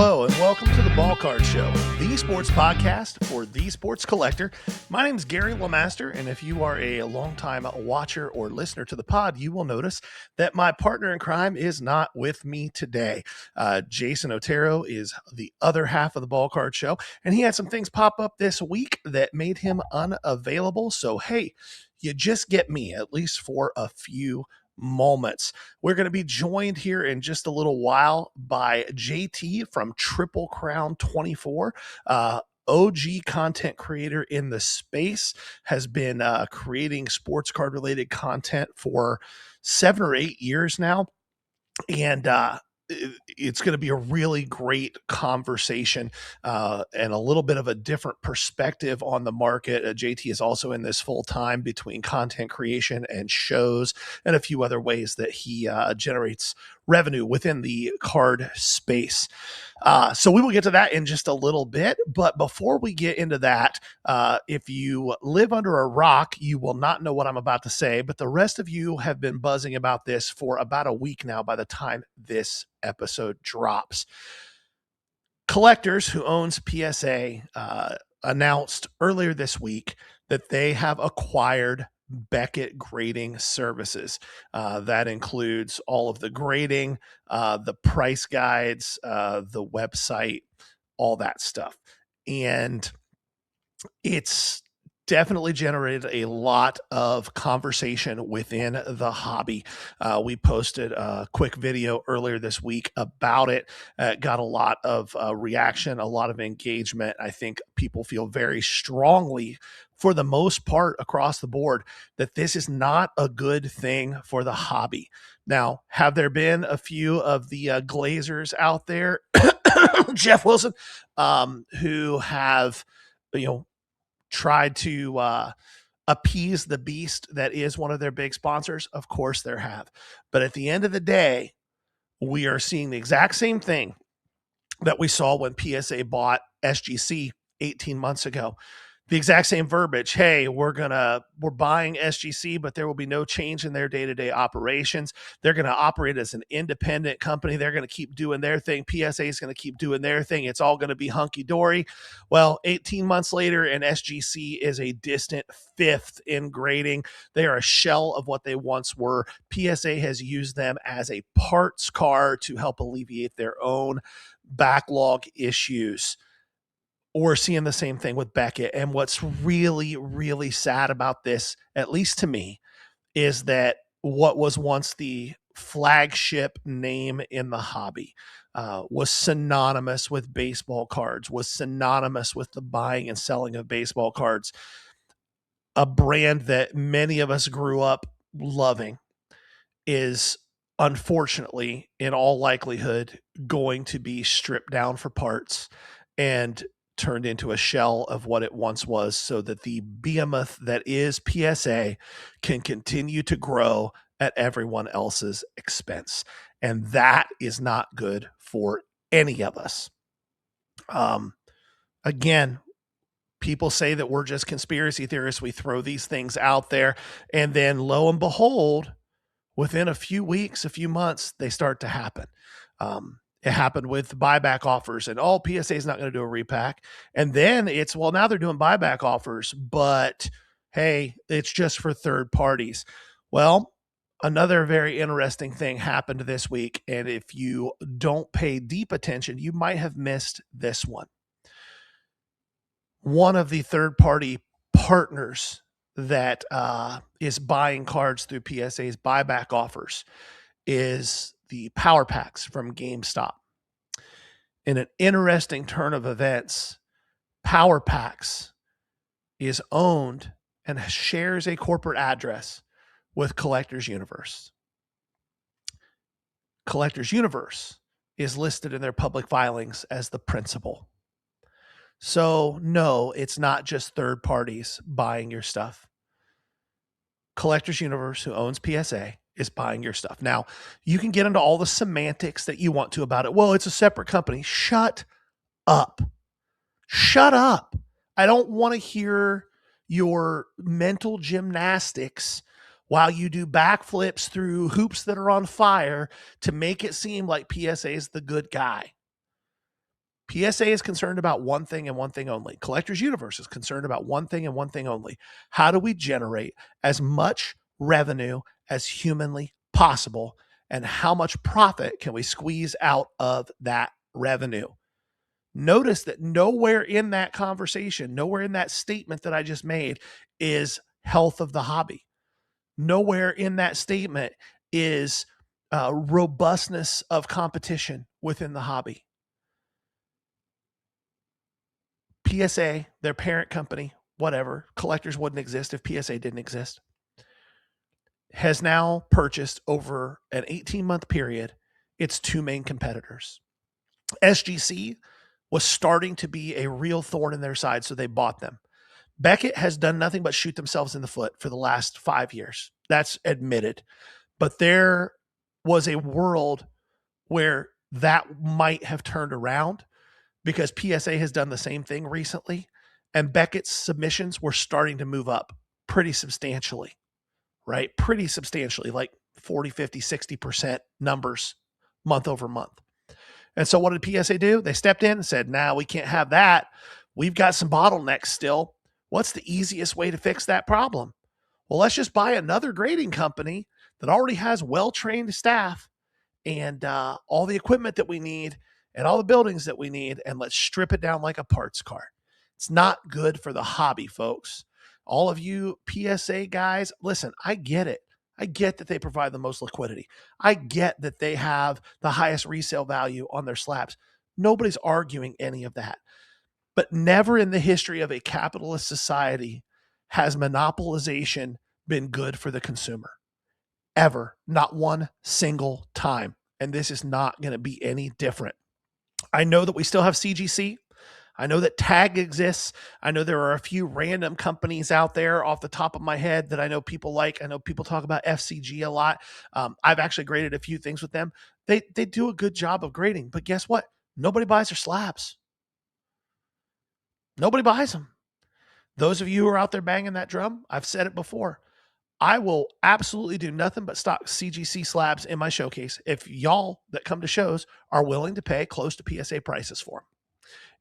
Hello, and welcome to the Ballcard Show, the sports podcast for the sports collector. My name is Gary LeMaster, and if you are a longtime watcher or listener to the pod, you will notice that my partner in crime is not with me today. Jason Otero is the other half of the Ballcard Show, and he had some things pop up this week that made him unavailable. So, hey, you just get me, at least for a few moments. We're going to be joined here in just a little while by JT from Triple Crown 24. OG content creator in the space, has been creating sports card related content for 7 or 8 years now. And it's going to be a really great conversation and a little bit of a different perspective on the market. JT is also in this full time between content creation and shows and a few other ways that he generates revenue within the card space. So we will get to that in just a little bit. But before we get into that, if you live under a rock, you will not know what I'm about to say. But the rest of you have been buzzing about this for about a week now by the time this episode drops. Collectors who owns PSA announced earlier this week that they have acquired Beckett Grading Services. That includes all of the grading, the price guides, the website, all that stuff. And it's definitely generated a lot of conversation within the hobby. We posted a quick video earlier this week about it. Got a lot of reaction, a lot of engagement. I think people feel very strongly, for the most part across the board, that this is not a good thing for the hobby. Now, have there been a few of the Glazers out there, Jeff Wilson, who have, tried to appease the beast that is one of their big sponsors? Of course there have. But at the end of the day, we are seeing the exact same thing that we saw when PSA bought SGC 18 months ago. The exact same verbiage. Hey, we're buying SGC, but there will be no change in their day-to-day operations. They're going to operate as an independent company. They're going to keep doing their thing. PSA is going to keep doing their thing. It's all going to be hunky-dory. Well, 18 months later, and SGC is a distant fifth in grading. They are a shell of what they once were. PSA has used them as a parts car to help alleviate their own backlog issues. We're seeing the same thing with Beckett. And what's really, really sad about this, at least to me, is that what was once the flagship name in the hobby was synonymous with baseball cards, was synonymous with the buying and selling of baseball cards. A brand that many of us grew up loving is unfortunately, in all likelihood, going to be stripped down for parts and turned into a shell of what it once was, so that the behemoth that is PSA can continue to grow at everyone else's expense. And that is not good for any of us. Again, people say that we're just conspiracy theorists. We throw these things out there, and then lo and behold, within a few weeks, a few months, they start to happen. It happened with buyback offers, and PSA is not going to do a repack. And then it's, well, now they're doing buyback offers, but hey, it's just for third parties. Well, another very interesting thing happened this week. And if you don't pay deep attention, you might have missed this one. One of the third party partners that is buying cards through PSA's buyback offers is the power packs from GameStop. In an interesting turn of events, Power Packs is owned and shares a corporate address with Collectors Universe. Collectors Universe is listed in their public filings as the principal. So no, it's not just third parties buying your stuff. Collectors Universe, who owns PSA, is buying your stuff. Now, you can get into all the semantics that you want to about it. Well, it's a separate company. Shut up. Shut up. I don't want to hear your mental gymnastics while you do backflips through hoops that are on fire to make it seem like PSA is the good guy. PSA is concerned about one thing and one thing only. Collectors Universe is concerned about one thing and one thing only. How do we generate as much revenue as humanly possible, and how much profit can we squeeze out of that revenue? Notice that nowhere in that conversation, nowhere in that statement that I just made is health of the hobby. Nowhere in that statement is robustness of competition within the hobby. PSA, their parent company, whatever, Collectors wouldn't exist if PSA didn't exist, has now purchased over an 18-month period its two main competitors. SGC was starting to be a real thorn in their side, so they bought them. Beckett has done nothing but shoot themselves in the foot for the last 5 years. That's admitted. But there was a world where that might have turned around, because PSA has done the same thing recently, and Beckett's submissions were starting to move up pretty substantially, right? Pretty substantially, like 40, 50, 60% numbers month over month. And so what did PSA do? They stepped in and said, nah, we can't have that. We've got some bottlenecks still. What's the easiest way to fix that problem? Well, let's just buy another grading company that already has well-trained staff and all the equipment that we need and all the buildings that we need, and let's strip it down like a parts car. It's not good for the hobby, folks. All of you PSA guys, listen, I get it. I get that they provide the most liquidity. I get that they have the highest resale value on their slabs. Nobody's arguing any of that. But never in the history of a capitalist society has monopolization been good for the consumer. Ever. Not one single time. And this is not going to be any different. I know that we still have CGC. I know that TAG exists. I know there are a few random companies out there off the top of my head that I know people like. I know people talk about FCG a lot. I've actually graded a few things with them. They do a good job of grading, but guess what? Nobody buys their slabs. Nobody buys them. Those of you who are out there banging that drum, I've said it before. I will absolutely do nothing but stock CGC slabs in my showcase if y'all that come to shows are willing to pay close to PSA prices for them.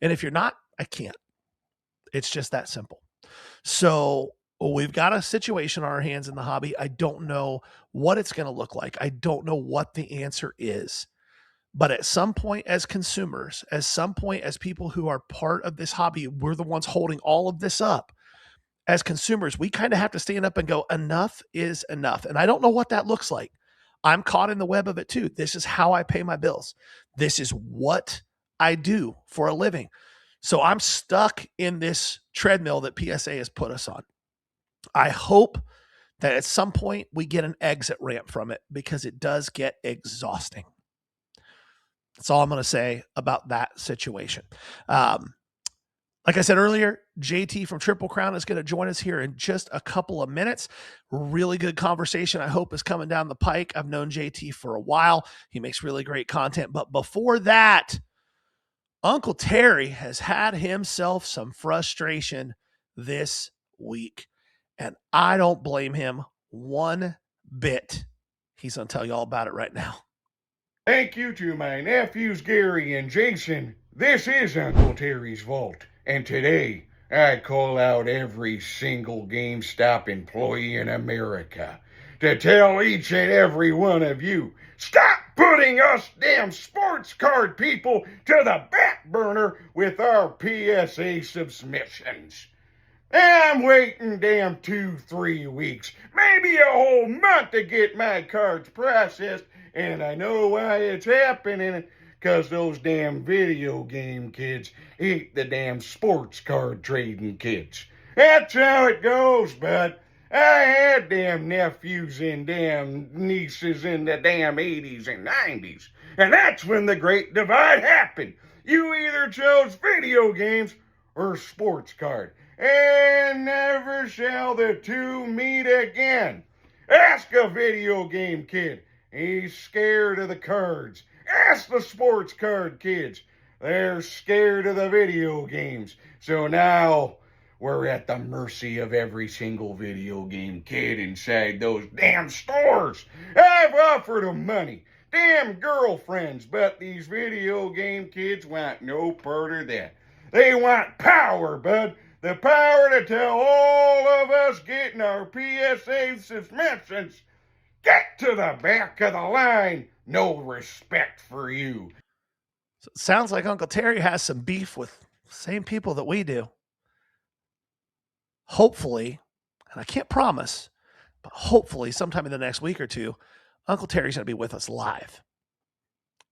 And if you're not, I can't. It's just that simple. So we've got a situation on our hands in the hobby. I don't know what it's going to look like. I don't know what the answer is. But at some point as consumers, at some point as people who are part of this hobby, we're the ones holding all of this up. As consumers, we kind of have to stand up and go, enough is enough. And I don't know what that looks like. I'm caught in the web of it too. This is how I pay my bills. This is what I do for a living. So I'm stuck in this treadmill that PSA has put us on. I hope that at some point we get an exit ramp from it, because it does get exhausting. That's all I'm going to say about that situation. Like I said earlier, JT from Triple Crown is going to join us here in just a couple of minutes. Really good conversation, I hope, is coming down the pike. I've known JT for a while. He makes really great content. But before that, Uncle Terry has had himself some frustration this week, and I don't blame him one bit. He's going to tell you all about it right now. Thank you to my nephews Gary and Jason. This is Uncle Terry's Vault, and today I call out every single GameStop employee in America to tell each and every one of you, stop putting us damn sports card people to the back burner with our PSA submissions. I'm waiting damn 2-3 weeks, maybe a whole month to get my cards processed, and I know why it's happening, because those damn video game kids hate the damn sports card trading kids. That's how it goes, bud. I had damn nephews and damn nieces in the damn 80s and 90s, and that's when the Great Divide happened. You either chose video games or sports card, and never shall the two meet again. Ask a video game kid. He's scared of the cards. Ask the sports card kids. They're scared of the video games. So now we're at the mercy of every single video game kid inside those damn stores. I've offered them money damn girlfriends, but these video game kids want no part of that. They want power, bud. The power to tell all of us getting our PSA submissions, get to the back of the line. No respect for you. So it sounds like Uncle Terry has some beef with the same people that we do. Hopefully, and I can't promise, but hopefully sometime in the next week or two, Uncle Terry's going to be with us live.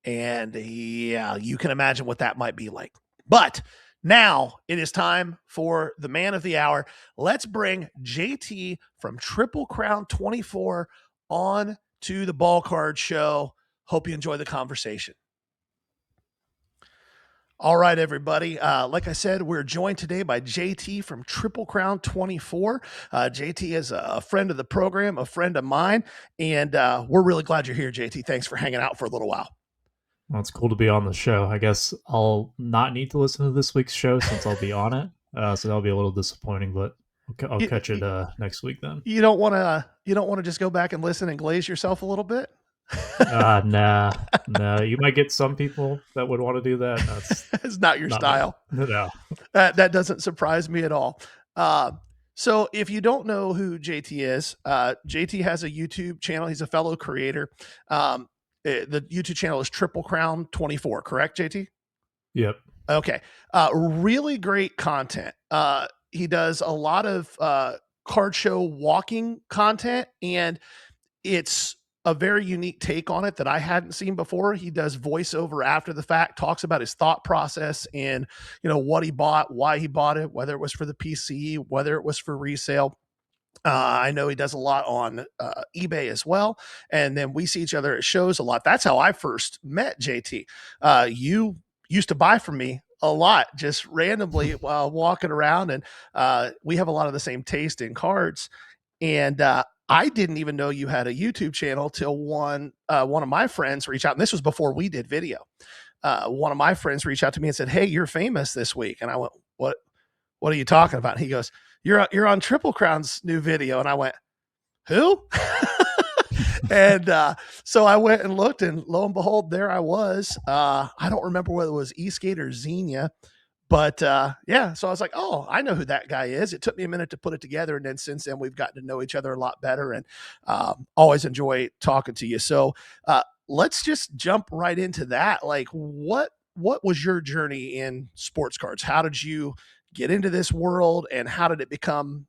And yeah, you can imagine what that might be like. But now it is time for the man of the hour. Let's bring JT from Triple Crown 24 on to the Ballcard show. Hope you enjoy the conversation. All right, everybody. Like I said, we're joined today by JT from Triple Crown 24. JT is a friend of the program, a friend of mine, and we're really glad you're here, JT. Thanks for hanging out for a little while. Well, it's cool to be on the show. I guess I'll not need to listen to this week's show since I'll be on it. So that'll be a little disappointing, but I'll catch it next week then. You don't want to just go back and listen and glaze yourself a little bit? Nah. You might get some people that would want to do that. That's it's not your style. No. That doesn't surprise me at all. So if you don't know who JT is, JT has a YouTube channel. He's a fellow creator. The YouTube channel is Triple Crown 24, correct, JT? Yep. Okay. Really great content. He does a lot of card show walking content, and it's a very unique take on it that I hadn't seen before. He does voiceover after the fact, talks about his thought process and, what he bought, why he bought it, whether it was for the PC, whether it was for resale. I know he does a lot on eBay as well. And then we see each other at shows a lot. That's how I first met JT. You used to buy from me a lot, just randomly while walking around. And we have a lot of the same taste in cards. And I didn't even know you had a YouTube channel till one of my friends reached out. And this was before we did video. One of my friends reached out to me and said, "Hey, you're famous this week." And I went, What are you talking about? And he goes, You're on Triple Crown's new video. And I went, who? And so I went and looked, and lo and behold, there I was. I don't remember whether it was Eastgate or Xenia, but yeah. So I was like, oh, I know who that guy is. It took me a minute to put it together. And then since then, we've gotten to know each other a lot better, and always enjoy talking to you. So let's just jump right into that. Like, what was your journey in sports cards? How did you get into this world, and how did it become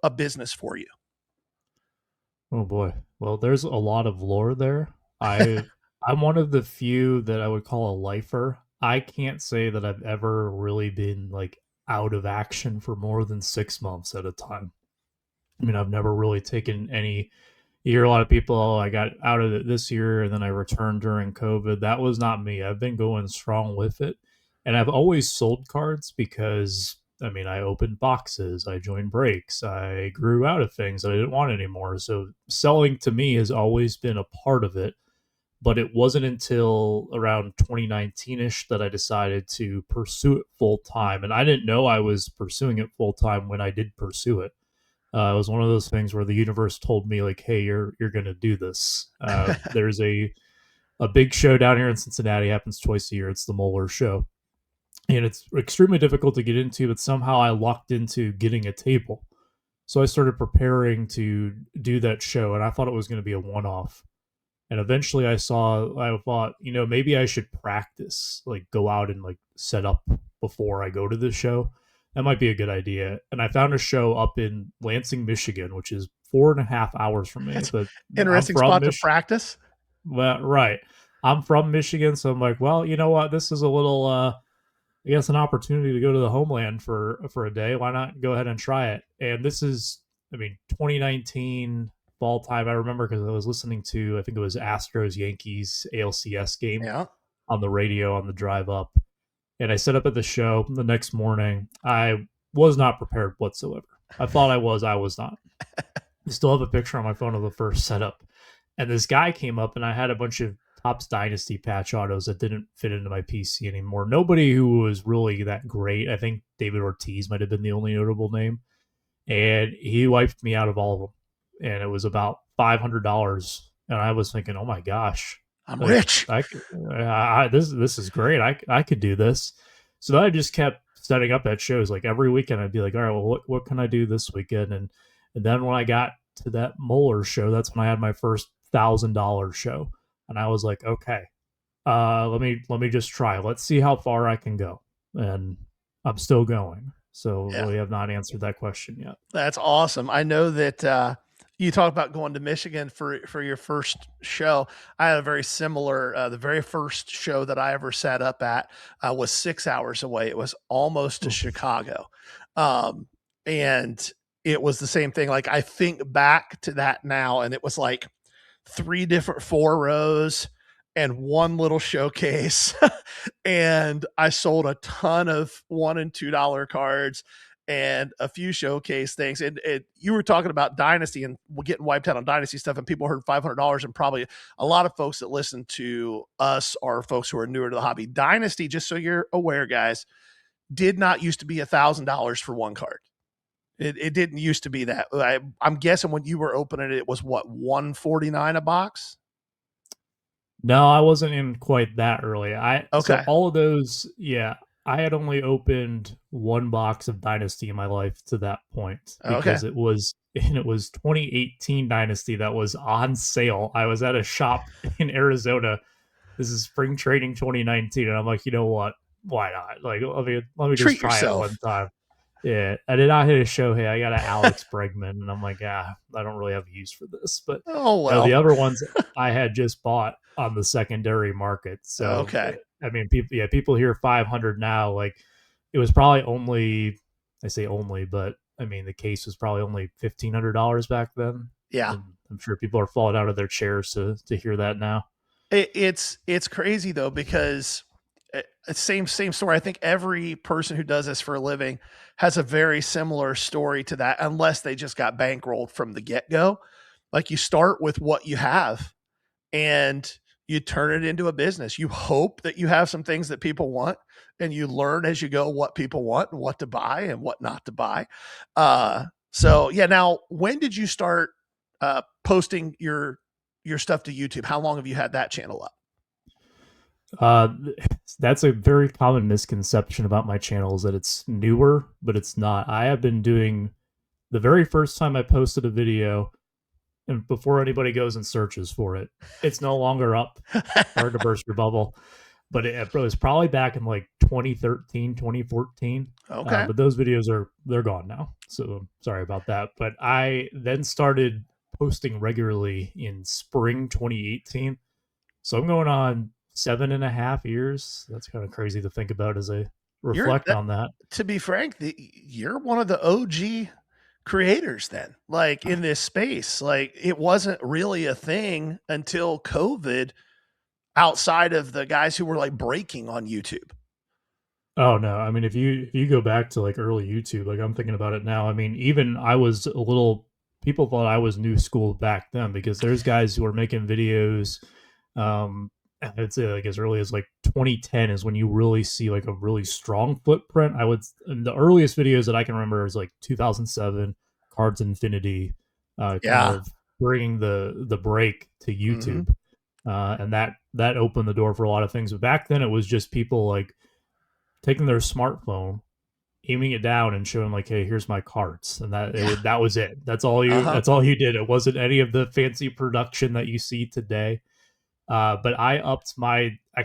a business for you? Oh boy. Well, there's a lot of lore there. I'm one of the few that I would call a lifer. I can't say that I've ever really been like out of action for more than 6 months at a time. I mean, I've never really taken any. You hear a lot of people, oh, I got out of it this year and then I returned during COVID. That was not me. I've been going strong with it. And I've always sold cards because, I mean, I opened boxes, I joined breaks, I grew out of things that I didn't want anymore. So selling to me has always been a part of it. But it wasn't until around 2019-ish that I decided to pursue it full time. And I didn't know I was pursuing it full time when I did pursue it. It was one of those things where the universe told me, like, hey, you're going to do this. There's a big show down here in Cincinnati, happens twice a year. It's the Moeller Show. And it's extremely difficult to get into, but somehow I locked into getting a table. So I started preparing to do that show, and I thought it was going to be a one-off. And eventually I thought, maybe I should practice, like go out and like set up before I go to the show. That might be a good idea. And I found a show up in Lansing, Michigan, which is 4.5 hours from me. That's but interesting spot to practice. Well, right. I'm from Michigan, so I'm like, well, you know what? This is a little, I guess, an opportunity to go to the homeland for a day. Why not go ahead and try it? And this is, 2019 fall time. I remember because I was listening to, I think it was Astros Yankees ALCS game on the radio on the drive up. And I set up at the show the next morning. I was not prepared whatsoever. I thought I was not. I still have a picture on my phone of the first setup. And this guy came up, and I had a bunch of Topps Dynasty patch autos that didn't fit into my PC anymore. Nobody who was really that great. I think David Ortiz might have been the only notable name. And he wiped me out of all of them. And it was about $500. And I was thinking, oh my gosh, I'm Like rich. this is great. I could do this. So then I just kept setting up at shows. Like every weekend, I'd be like, all right, well, what can I do this weekend? And then when I got to that Moeller show, that's when I had my first $1,000 show, and I was like, okay, let me just try. Let's see how far I can go, and I'm still going. So Yeah, we have not answered that question yet. that's awesome. I know that you talked about going to Michigan for your first show. I had a very similar. The very first show that I ever sat up at was 6 hours away. It was almost to Chicago, um, and it was the same thing. Like I think back to that now, and it was like three different four rows and one little showcase. And I sold a ton of $1 and $2 cards and a few showcase things. And you were talking about Dynasty and getting wiped out on Dynasty stuff, and people heard $500. And probably a lot of folks that listen to us are folks who are newer to the hobby. Dynasty, just so you're aware, guys, did not used to be $1,000 for one card. It didn't used to be that. I'm guessing when you were opening it, it was what, $149 a box? No, I wasn't in quite that early. So Okay. all of those, yeah, I had only opened one box of Dynasty in my life to that point Okay. because it was 2018 Dynasty that was on sale. I was at a shop in Arizona. This is spring training 2019, and I'm like, you know what? Why not? Like, let me just Treat try it one yourself. time. Yeah, I did not hit a show. Hey, I got an Alex Bregman, and I'm like, I don't really have use for this. But Oh, no, the well. other ones I had just bought on the secondary market. So Okay. I mean, people hear 500 now. Like it was probably only, I say only, but I mean the case was probably only $1,500 back then, Yeah. and I'm sure people are falling out of their chairs to hear that now. It's crazy though, because same story. I think every person who does this for a living has a very similar story to that, unless they just got bankrolled from the get go. Like you start with what you have and you turn it into a business. You hope that you have some things that people want, and you learn as you go what people want and what to buy and what not to buy. So yeah. Now, when did you start posting your stuff to YouTube? How long have you had that channel up? Uh, that's a very common misconception about my channel is that it's newer, but it's not. I have been doing the very first time I posted a video, and before anybody goes and searches for it, it's no longer up. Hard to burst your bubble, but it was probably back in like 2013, 2014. Okay. But those videos they're gone now, so sorry about that. But I then started posting regularly in spring 2018, so I'm going on 7.5 years. That's kind of crazy to think about as I You're reflect on that. To be frank, you're one of the OG creators then, like in this space. Like it wasn't really a thing until COVID, outside of the guys who were like breaking on YouTube. Oh no, I mean if you go back to like early YouTube, like I'm thinking about it now. I mean, even I was a little people thought I was new school back then because there's guys who are making videos I'd say like as early as like 2010 is when you really see like a really strong footprint. And the earliest videos that I can remember is like 2007 Cards Infinity, kind Yeah. of bringing the break to Hmm. YouTube, and that opened the door for a lot of things. But back then it was just people like taking their smartphone, aiming it down, and showing like, "Hey, here's my cards," and Yeah. that was it. That's all you. Uh-huh. That's all you did. It wasn't any of the fancy production that you see today. But I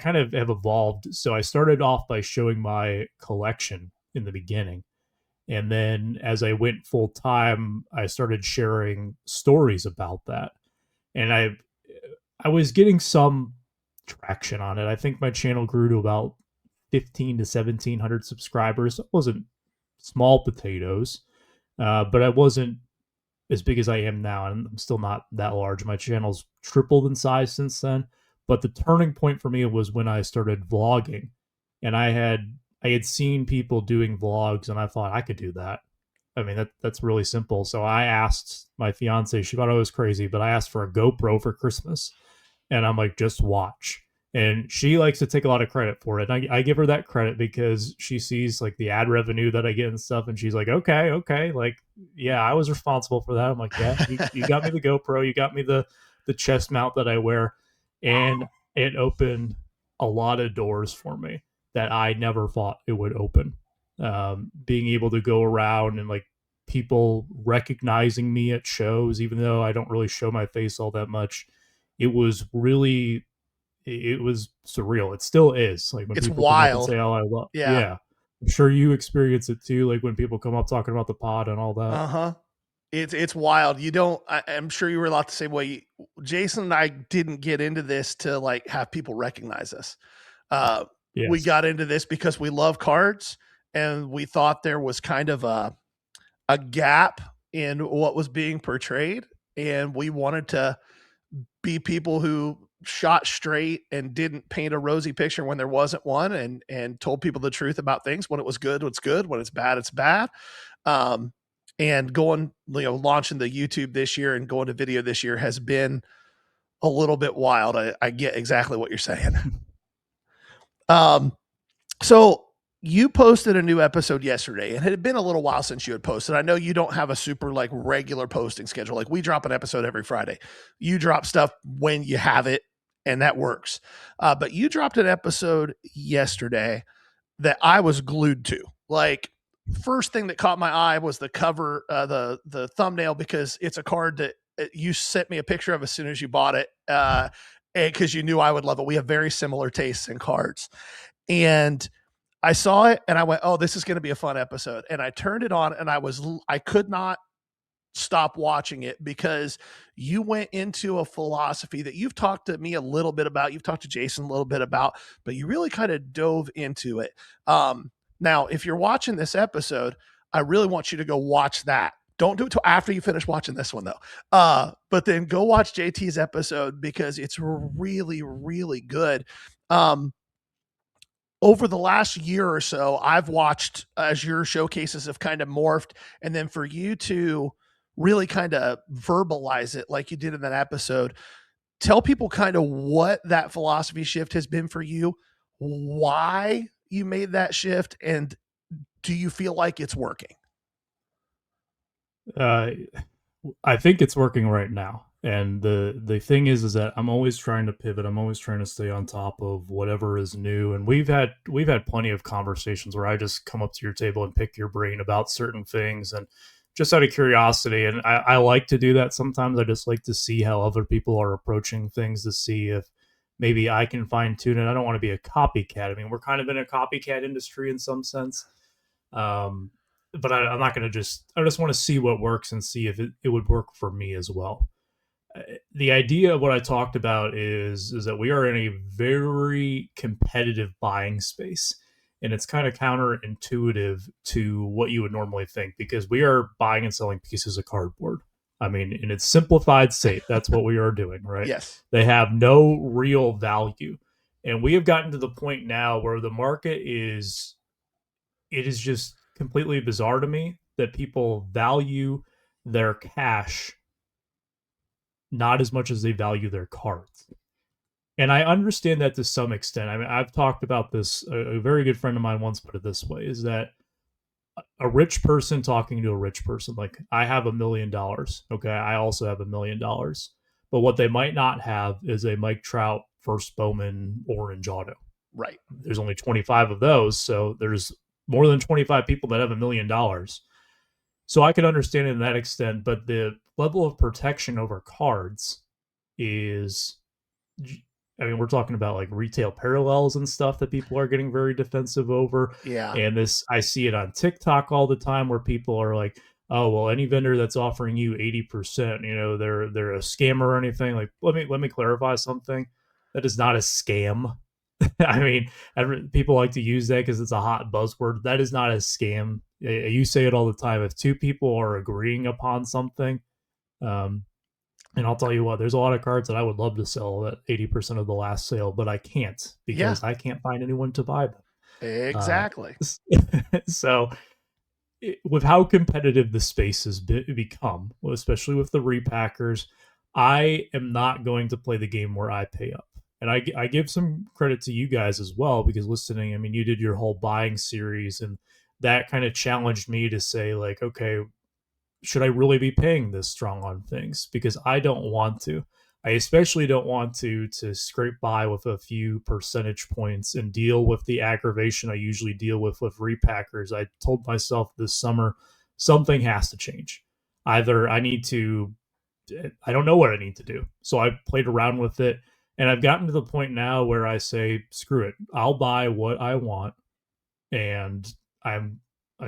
kind of have evolved. So I started off by showing my collection in the beginning. And then as I went full time, I started sharing stories about that. And I was getting some traction on it. I think my channel grew to about 15 to 1700 subscribers. It wasn't small potatoes, but I wasn't as big as I am now, and I'm still not that large. My channel's tripled in size since then. But the turning point for me was when I started vlogging, and I had seen people doing vlogs, and I thought I could do that. I mean, that's really simple. So I asked my fiance; she thought I was crazy, but I asked for a GoPro for Christmas, and I'm like, just watch. And she likes to take a lot of credit for it. And I give her that credit because she sees like the ad revenue that I get and stuff. And she's like, okay. Like, yeah, I was responsible for that. I'm like, yeah, you got me the GoPro. You got me the chest mount that I wear. And it opened a lot of doors for me that I never thought it would open. Being able to go around and like people recognizing me at shows, even though I don't really show my face all that much, it was really, it was surreal. It still is. Like when It's people come up and wild. say, "Oh, I love," Yeah. yeah, I'm sure you experience it too. Like when people come up talking about the pod and all that. Uh-huh. It's wild. You don't. I'm sure you were a lot the same way. Jason and I didn't get into this to like have people recognize us. Uh, we Yes. got into this because we love cards, and we thought there was kind of a gap in what was being portrayed, and we wanted to be people who shot straight and didn't paint a rosy picture when there wasn't one, and told people the truth about things. When it was good, it's good. When it's bad, it's bad. Um, and going, launching the YouTube this year and going to video this year has been a little bit wild. I get exactly what you're saying. Um, so you posted a new episode yesterday, and it had been a little while since you had posted. I know you don't have a super like regular posting schedule. Like we drop an episode every Friday. You drop stuff when you have it, and that works. But you dropped an episode yesterday that I was glued to. Like first thing that caught my eye was the cover, the thumbnail, because it's a card that you sent me a picture of as soon as you bought it, because you knew I would love it. We have very similar tastes in cards, and I saw it and I went, "Oh, this is going to be a fun episode." And I turned it on, and I could not stop watching it because you went into a philosophy that you've talked to me a little bit about, you've talked to Jason a little bit about, but you really kind of dove into it. Now, if you're watching this episode, I really want you to go watch that. Don't do it till after you finish watching this one though. But then go watch JT's episode because it's really, really good. Over the last year or so, I've watched as your showcases have kind of morphed, and then for you to really kind of verbalize it like you did in that episode, tell people kind of what that philosophy shift has been for you, why you made that shift, and do you feel like it's working? Uh, I think it's working right now. And the thing is that I'm always trying to pivot. I'm always trying to stay on top of whatever is new. And we've had plenty of conversations where I just come up to your table and pick your brain about certain things and just out of curiosity. And I like to do that sometimes. I just like to see how other people are approaching things to see if maybe I can fine tune it. I don't want to be a copycat. I mean, we're kind of in a copycat industry in some sense. Um, but I'm not going to I just want to see what works and see if it would work for me as well. The idea of what I talked about is that we are in a very competitive buying space. And it's kind of counterintuitive to what you would normally think because we are buying and selling pieces of cardboard. I mean, in its simplified state, that's what we are doing, right? Yes. They have no real value. And we have gotten to the point now where the market it is just completely bizarre to me that people value their cash not as much as they value their cards. And I understand that to some extent. I mean, I've talked about this. A very good friend of mine once put it this way: is that a rich person talking to a rich person, like I have $1 million. Okay, I also have $1 million, but what they might not have is a Mike Trout first Bowman orange auto. Right. There's only 25 of those, so there's more than 25 people that have $1 million. So I can understand it in that extent, but the level of protection over cards is, I mean, we're talking about like retail parallels and stuff that people are getting very defensive over. Yeah. And this, I see it on TikTok all the time where people are like, "Oh, well, any vendor that's offering you 80%, they're a scammer or anything." Like, let me clarify something. That is not a scam. I mean, people like to use that because it's a hot buzzword. That is not a scam. You say it all the time. If two people are agreeing upon something, and I'll tell you what, there's a lot of cards that I would love to sell at 80% of the last sale, but I can't because I can't find anyone to buy them. Exactly. So, with how competitive the space has become, especially with the repackers, I am not going to play the game where I pay up. And I give some credit to you guys as well because listening, I mean, you did your whole buying series and that kind of challenged me to say like, okay, should I really be paying this strong on things? Because I don't want to. I especially don't want to scrape by with a few percentage points and deal with the aggravation I usually deal with repackers. I told myself this summer something has to change. Either I don't know what I need to do. So I played around with it, and I've gotten to the point now where I say, screw it. I'll buy what I want, and I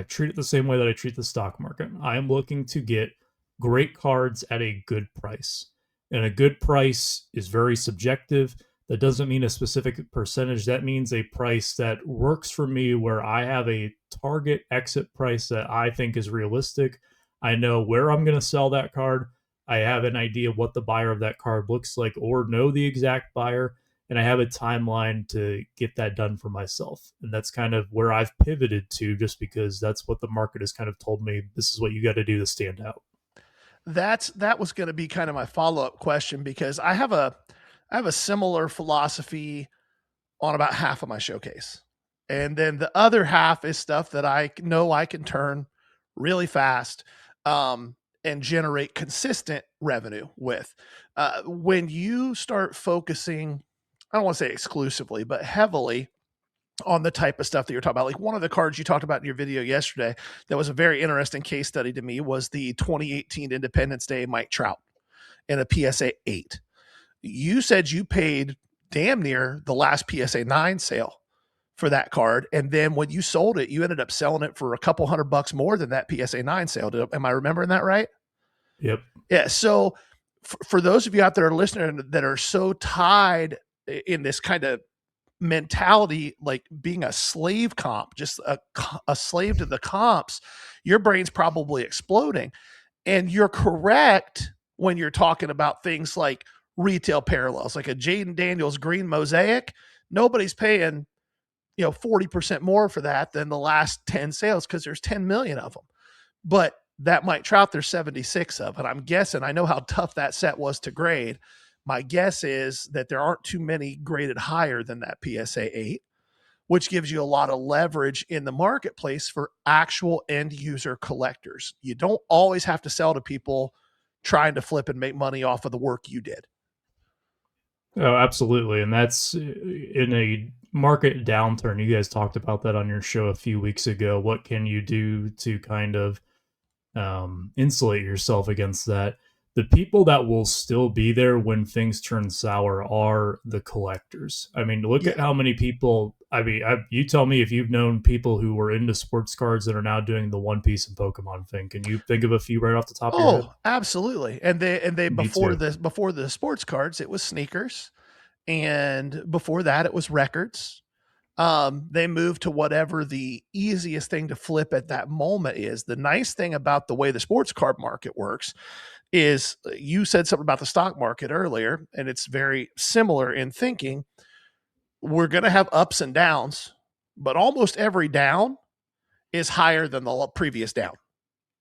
treat it the same way that I treat the stock market. I am looking to get great cards at a good price. And a good price is very subjective. That doesn't mean a specific percentage. That means a price that works for me, where I have a target exit price that I think is realistic. I know where I'm going to sell that card. I have an idea of what the buyer of that card looks like, or know the exact buyer, and I have a timeline to get that done for myself. And that's kind of where I've pivoted to, just because that's what the market has kind of told me, this is what you got to do to stand out. That was going to be kind of my follow-up question, because I have a similar philosophy on about half of my showcase. And then the other half is stuff that I know I can turn really fast, and generate consistent revenue with. When you start focusing, I don't want to say exclusively, but heavily on the type of stuff that you're talking about. Like, one of the cards you talked about in your video yesterday that was a very interesting case study to me was the 2018 Independence Day Mike Trout in a PSA 8. You said you paid damn near the last PSA 9 sale for that card, and then when you sold it, you ended up selling it for a couple $100 more than that PSA 9 sale. Am I remembering that right? Yep. Yeah. So for those of you out there listening that are so tied in this kind of mentality, like being a slave comp, just a slave to the comps, your brain's probably exploding. And you're correct when you're talking about things like retail parallels, like a Jaden Daniels green mosaic. Nobody's paying 40% more for that than the last 10 sales, because there's 10 million of them. But that Mike Trout, there's 76 of. And I'm guessing, I know how tough that set was to grade. My guess is that there aren't too many graded higher than that PSA 8, which gives you a lot of leverage in the marketplace for actual end user collectors. You don't always have to sell to people trying to flip and make money off of the work you did. Oh, absolutely. And that's in a market downturn. You guys talked about that on your show a few weeks ago. What can you do to kind of insulate yourself against that? The people that will still be there when things turn sour are the collectors. I mean, look at how many people. I mean, you tell me if you've known people who were into sports cards that are now doing the One Piece and Pokemon thing. Can you think of a few right off the top of your head? Oh, absolutely. And they Me before too. the sports cards, it was sneakers, and before that, it was records. They moved to whatever the easiest thing to flip at that moment is. The nice thing about the way the sports card market works is, you said something about the stock market earlier, and it's very similar in thinking. We're going to have ups and downs, but almost every down is higher than the previous down.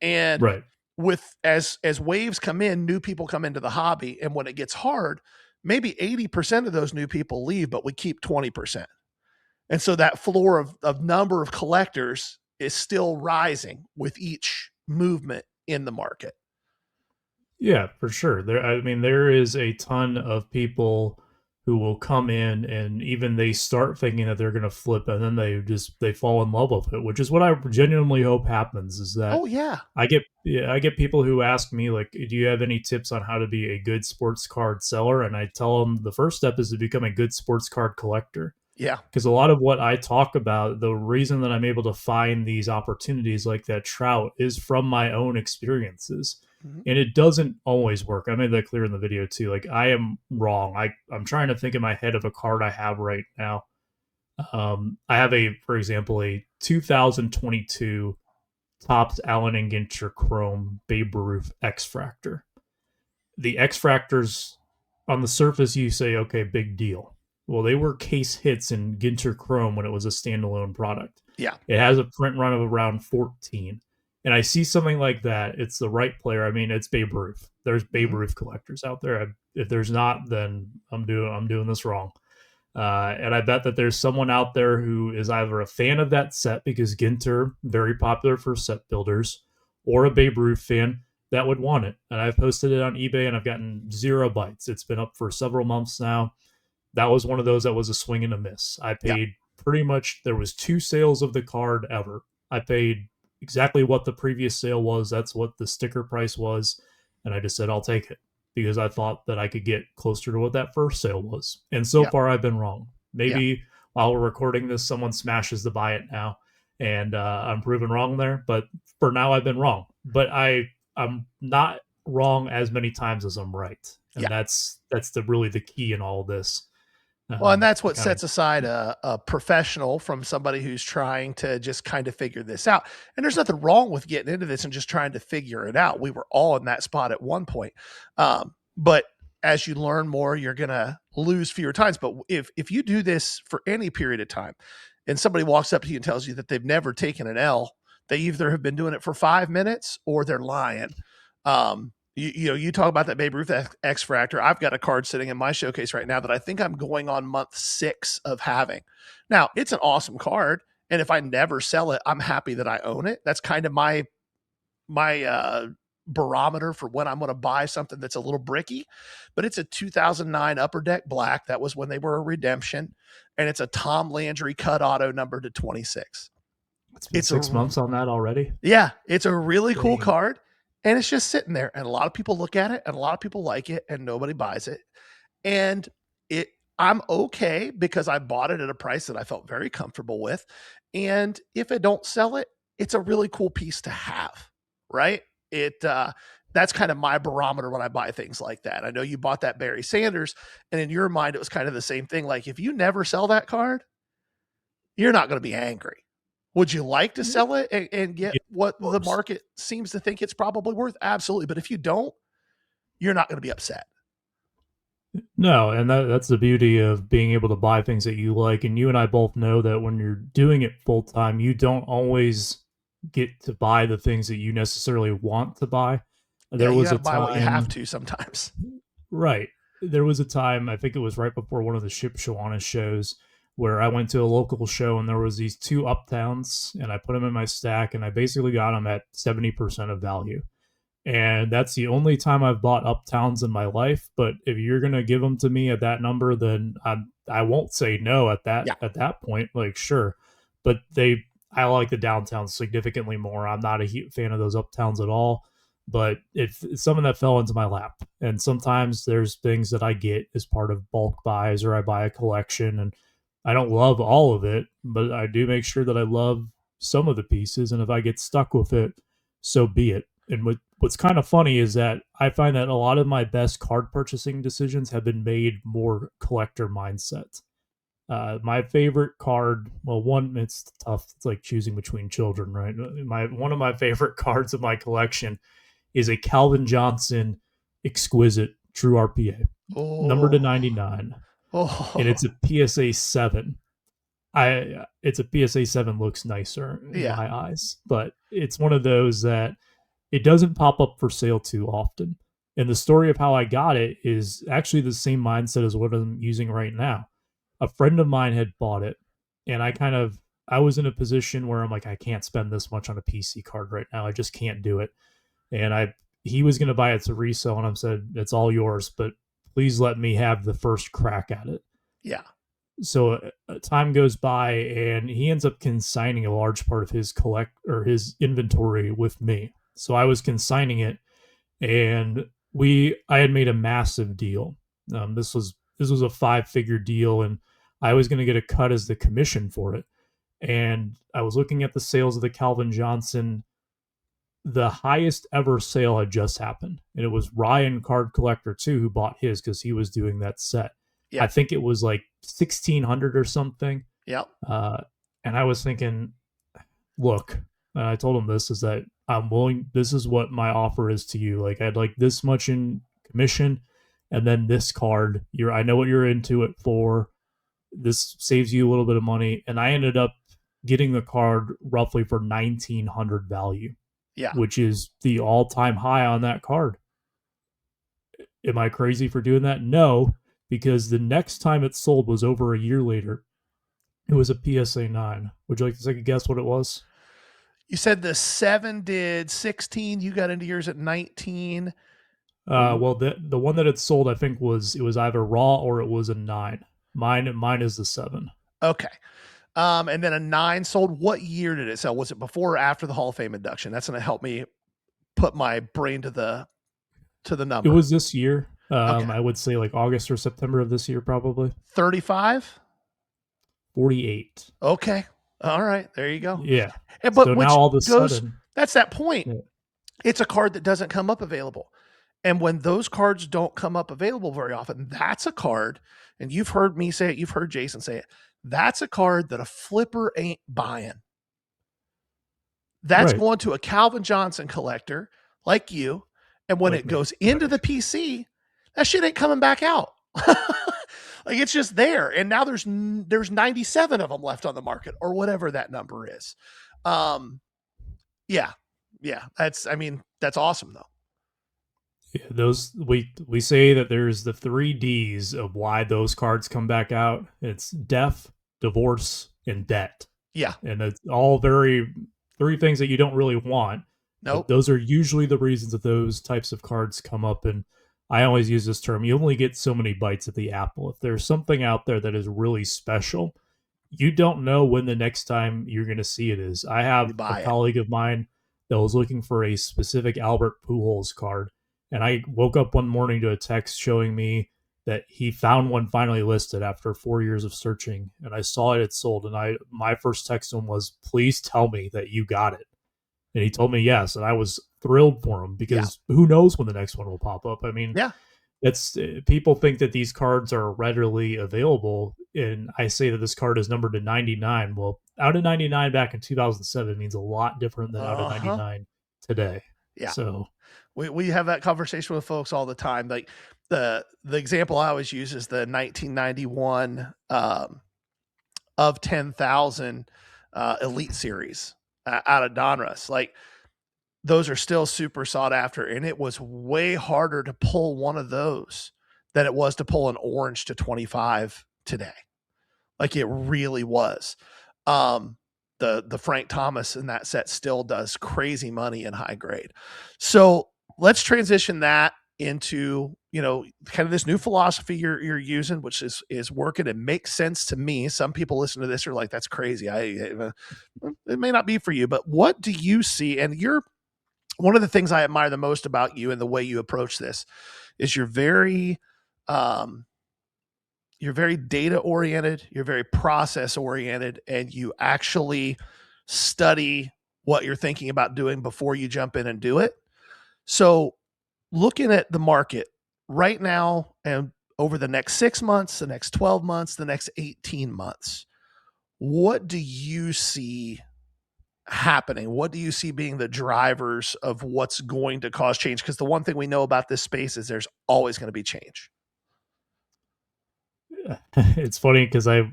And Right. with as waves come in, new people come into the hobby, and when it gets hard, maybe 80% of those new people leave, but we keep 20%. And so that floor of number of collectors is still rising with each movement in the market. Yeah, for sure. There is a ton of people who will come in, and even they start thinking that they're going to flip, and then they fall in love with it, which is what I genuinely hope happens. Is that Oh yeah. I get people who ask me, like, do you have any tips on how to be a good sports card seller? And I tell them the first step is to become a good sports card collector. Yeah. Because a lot of what I talk about, the reason that I'm able to find these opportunities like that Trout is from my own experiences. Mm-hmm. And it doesn't always work. I made that clear in the video too. Like, I am wrong. I'm trying to think in my head of a card I have right now. I have for example, a 2022 Topps Allen and Ginter Chrome Babe Ruth X-Fractor. The X-Fractors, on the surface, you say, okay, big deal. Well, they were case hits in Ginter Chrome when it was a standalone product. Yeah. It has a print run of around 14. And I see something like that. It's the right player. I mean, it's Babe Ruth. There's Babe Ruth collectors out there. If there's not, then I'm doing this wrong. And I bet that there's someone out there who is either a fan of that set, because Ginter, very popular for set builders, or a Babe Ruth fan. that would want it. And I've posted it on eBay and I've gotten 0 bites. It's been up for several months now. That was one of those that was a swing and a miss. I Yeah. paid pretty much, there was 2 sales of the card ever. I paid exactly what the previous sale was. That's what the sticker price was. And I just said, I'll take it because I thought that I could get closer to what that first sale was. And so Yeah. far, I've been wrong. Yeah. Maybe while we're recording this, someone smashes the buy it now, and I'm proven wrong there. But for now, I've been wrong. But I'm not wrong as many times as I'm right, and Yeah. that's really the key in all this. Well, and that's what Kinda, sets aside a professional from somebody who's trying to just kind of figure this out. And there's nothing wrong with getting into this and just trying to figure it out. We were all in that spot at one point. But as you learn more, you're going to lose fewer times. But if you do this for any period of time and somebody walks up to you and tells you that they've never taken an L, they either have been doing it for 5 minutes or they're lying. You talk about that Babe Ruth X Factor. I've got a card sitting in my showcase right now that I think I'm going on month 6 of having. Now, it's an awesome card, and if I never sell it, I'm happy that I own it. That's kind of my barometer for when I'm going to buy something that's a little bricky. But it's a 2009 Upper Deck Black. That was when they were a redemption, and it's a Tom Landry cut auto number to 26. it's been 6 months on that already. Yeah, it's a really cool Dang. card. And it's just sitting there, and a lot of people look at it, and a lot of people like it, and nobody buys it. And I'm okay because I bought it at a price that I felt very comfortable with. And if I don't sell it, it's a really cool piece to have, right? That's kind of my barometer when I buy things like that. I know you bought that Barry Sanders, and in your mind, it was kind of the same thing. Like, if you never sell that card, you're not going to be angry. Would you like to sell it and get what the market seems to think it's probably worth? Absolutely. But if you don't, you're not going to be upset. No, and that's the beauty of being able to buy things that you like. And you and I both know that when you're doing it full time, you don't always get to buy the things that you necessarily want to buy. There was a buy what you time, have to sometimes. right? There was a time, I think it was right before one of the Ship Shawana shows, where I went to a local show and there was these 2 Uptowns, and I put them in my stack, and I basically got them at 70% of value. And that's the only time I've bought Uptowns in my life. But if you're gonna give them to me at that number, then I won't say no at that point. Like, sure, but I like the Downtowns significantly more. I'm not a fan of those Uptowns at all. But it's something that fell into my lap. And sometimes there's things that I get as part of bulk buys, or I buy a collection, and I don't love all of it, but I do make sure that I love some of the pieces. And if I get stuck with it, so be it. And what's kind of funny is that I find that a lot of my best card purchasing decisions have been made more collector mindset. My favorite card, well, one, it's tough. It's like choosing between children, right? One of my favorite cards of my collection is a Calvin Johnson Exquisite True RPA, number to 99. And it's a PSA 7. It's a PSA 7 looks nicer in my eyes, but it's one of those that it doesn't pop up for sale too often. And the story of how I got it is actually the same mindset as what I'm using right now. A friend of mine had bought it, and I was in a position where I'm like, I can't spend this much on a PC card right now. I just can't do it. And he was going to buy it to resell, and I said, it's all yours, but please let me have the first crack at it. Yeah. So time goes by, and he ends up consigning a large part of his his inventory with me. So I was consigning it, and I had made a massive deal. This was a 5-figure deal, and I was going to get a cut as the commission for it. And I was looking at the sales of the Calvin Johnson. The highest ever sale had just happened, and it was Ryan Card Collector too, who bought his because he was doing that set. Yep. I think it was like 1,600 or something. Yep. And I was thinking, look, and I told him this is that I'm willing. This is what my offer is to you. Like, I'd like this much in commission, and then this card. I know what you're into it for. This saves you a little bit of money, and I ended up getting the card roughly for 1,900 value. Yeah. Which is the all-time high on that card. Am I crazy for doing that? No, because the next time it sold was over a year later. It was a PSA 9. Would you like to take a guess what it was? You said the 7 did 16. You got into yours at 19. Well, the one that had sold, I think it was either raw or it was a 9. Mine is the 7. Okay. And then a 9 sold. What year did it sell? Was it before or after the Hall of Fame induction? That's going to help me put my brain to the It number. was this year. Okay. I would say like August or September of this year, probably. 35. 48. Okay. All right. There you go. Yeah. But So now which all of a goes, sudden, that's that point. yeah, It's a card that doesn't come up available. And when those cards don't come up available very often, that's a card, and you've heard me say it, you've heard Jason say it, that's a card that a flipper ain't buying. That's right. going to a Calvin Johnson collector like you. And when Like it me. goes into the PC, that shit ain't coming back out. Like it's just there. And now there's 97 of them left on the market or whatever that number is. Yeah. Yeah. That's awesome though. Yeah, those we say that there's the 3 Ds of why those cards come back out. It's death, divorce, and debt. Yeah. And it's all 3 things that you don't really want. But Nope. those are usually the reasons that those types of cards come up. And I always use this term: you only get so many bites at the apple. If there's something out there that is really special, you don't know when the next time you're going to see it is. I have You a buy it. colleague of mine that was looking for a specific Albert Pujols card, and I woke up one morning to a text showing me that he found one finally listed after 4 years of searching, and I saw it had sold. And my first text to him was, "Please tell me that you got it." And he told me yes, and I was thrilled for him because who knows when the next one will pop up. I mean, Yeah. it's people think that these cards are readily available, and I say that this card is numbered to 99. Well, out of 99 back in 2007 means a lot different than out of Uh-huh. 99 today. Yeah. So We have that conversation with folks all the time. Like the example I always use is the 1991 of 10,000 Elite Series out of Donruss. Like those are still super sought after, and it was way harder to pull one of those than it was to pull an orange to 25 today. Like it really was. The Frank Thomas in that set still does crazy money in high grade. So let's transition that into kind of this new philosophy you're using, which is working and makes sense to me. Some people listen to this are like, that's crazy. It may not be for you, but what do you see? And you're one of the things I admire the most about you and the way you approach this is you're very data oriented, you're very process oriented, and you actually study what you're thinking about doing before you jump in and do it. So looking at the market right now and over the next 6 months, the next 12 months, the next 18 months, what do you see happening? What do you see being the drivers of what's going to cause change? Because the one thing we know about this space is there's always going to be change. it's funny because I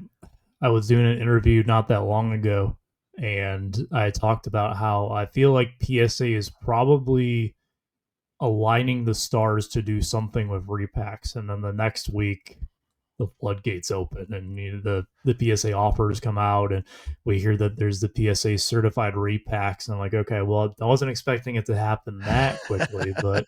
was doing an interview not that long ago, and I talked about how I feel like PSA is probably aligning the stars to do something with repacks, and then the next week the floodgates open, and the PSA offers come out, and we hear that there's the PSA certified repacks, and I'm like, okay, well, I wasn't expecting it to happen that quickly, but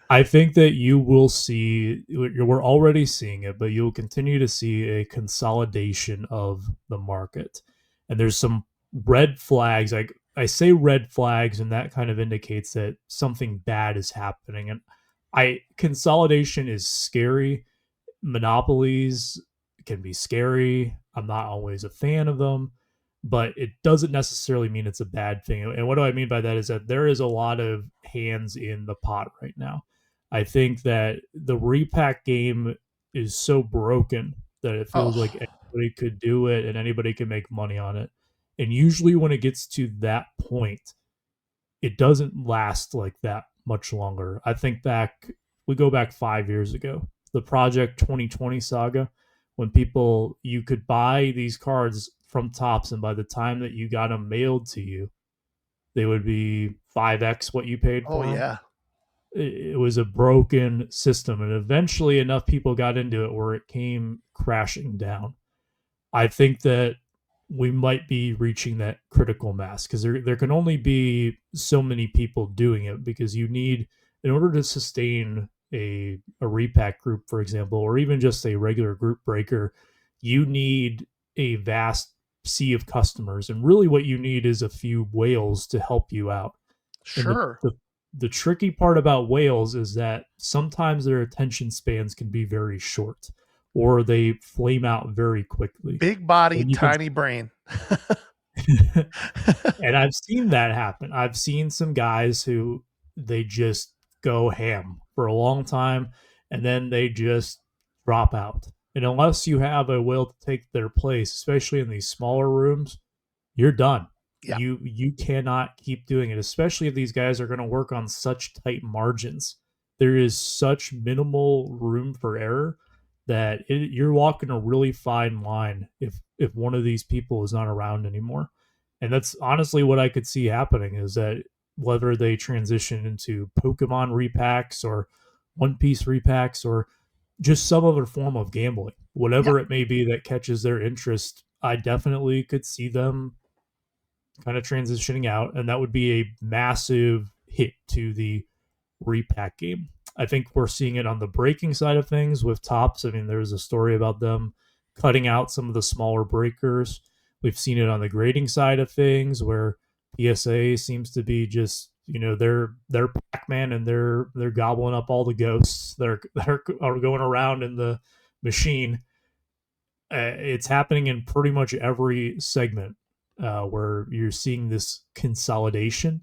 I think that you will see, we're already seeing it, but you'll continue to see a consolidation of the market. And there's some red flags. Like I say red flags, and that kind of indicates that something bad is happening. And consolidation is scary. Monopolies can be scary. I'm not always a fan of them, but it doesn't necessarily mean it's a bad thing. And what do I mean by that is that there is a lot of hands in the pot right now. I think that the repack game is so broken that it feels Oh, like anybody could do it and anybody can make money on it. And usually when it gets to that point, it doesn't last like that much longer. I think we go back 5 years ago, the Project 2020 saga, when you could buy these cards from Tops, and by the time that you got them mailed to you, they would be 5x what you paid oh for them. yeah. It was a broken system, and eventually enough people got into it where it came crashing down. I think that we might be reaching that critical mass, because there can only be so many people doing it, because you need, in order to sustain a repack group, for example, or even just a regular group breaker, you need a vast sea of customers, and really what you need is a few whales to help you out. And Sure. the tricky part about whales is that sometimes their attention spans can be very short, or they flame out very quickly. Big body, And you can tiny brain. and I've seen that happen. I've seen some guys who they just go ham for a long time, and then they just drop out. And unless you have a will to take their place, especially in these smaller rooms, you're done. Yeah. You cannot keep doing it, especially if these guys are going to work on such tight margins. There is such minimal room for error that you're walking a really fine line if one of these people is not around anymore. And that's honestly what I could see happening, is that whether they transition into Pokemon repacks or One Piece repacks or just some other form of gambling, Yeah. whatever it may be that catches their interest, I definitely could see them kind of transitioning out, and that would be a massive hit to the repack game. I think we're seeing it on the breaking side of things with tops. I mean, there's a story about them cutting out some of the smaller breakers. We've seen it on the grading side of things where PSA seems to be just, they're Pac-Man, and they're gobbling up all the ghosts that are going around in the machine. It's happening in pretty much every segment where you're seeing this consolidation.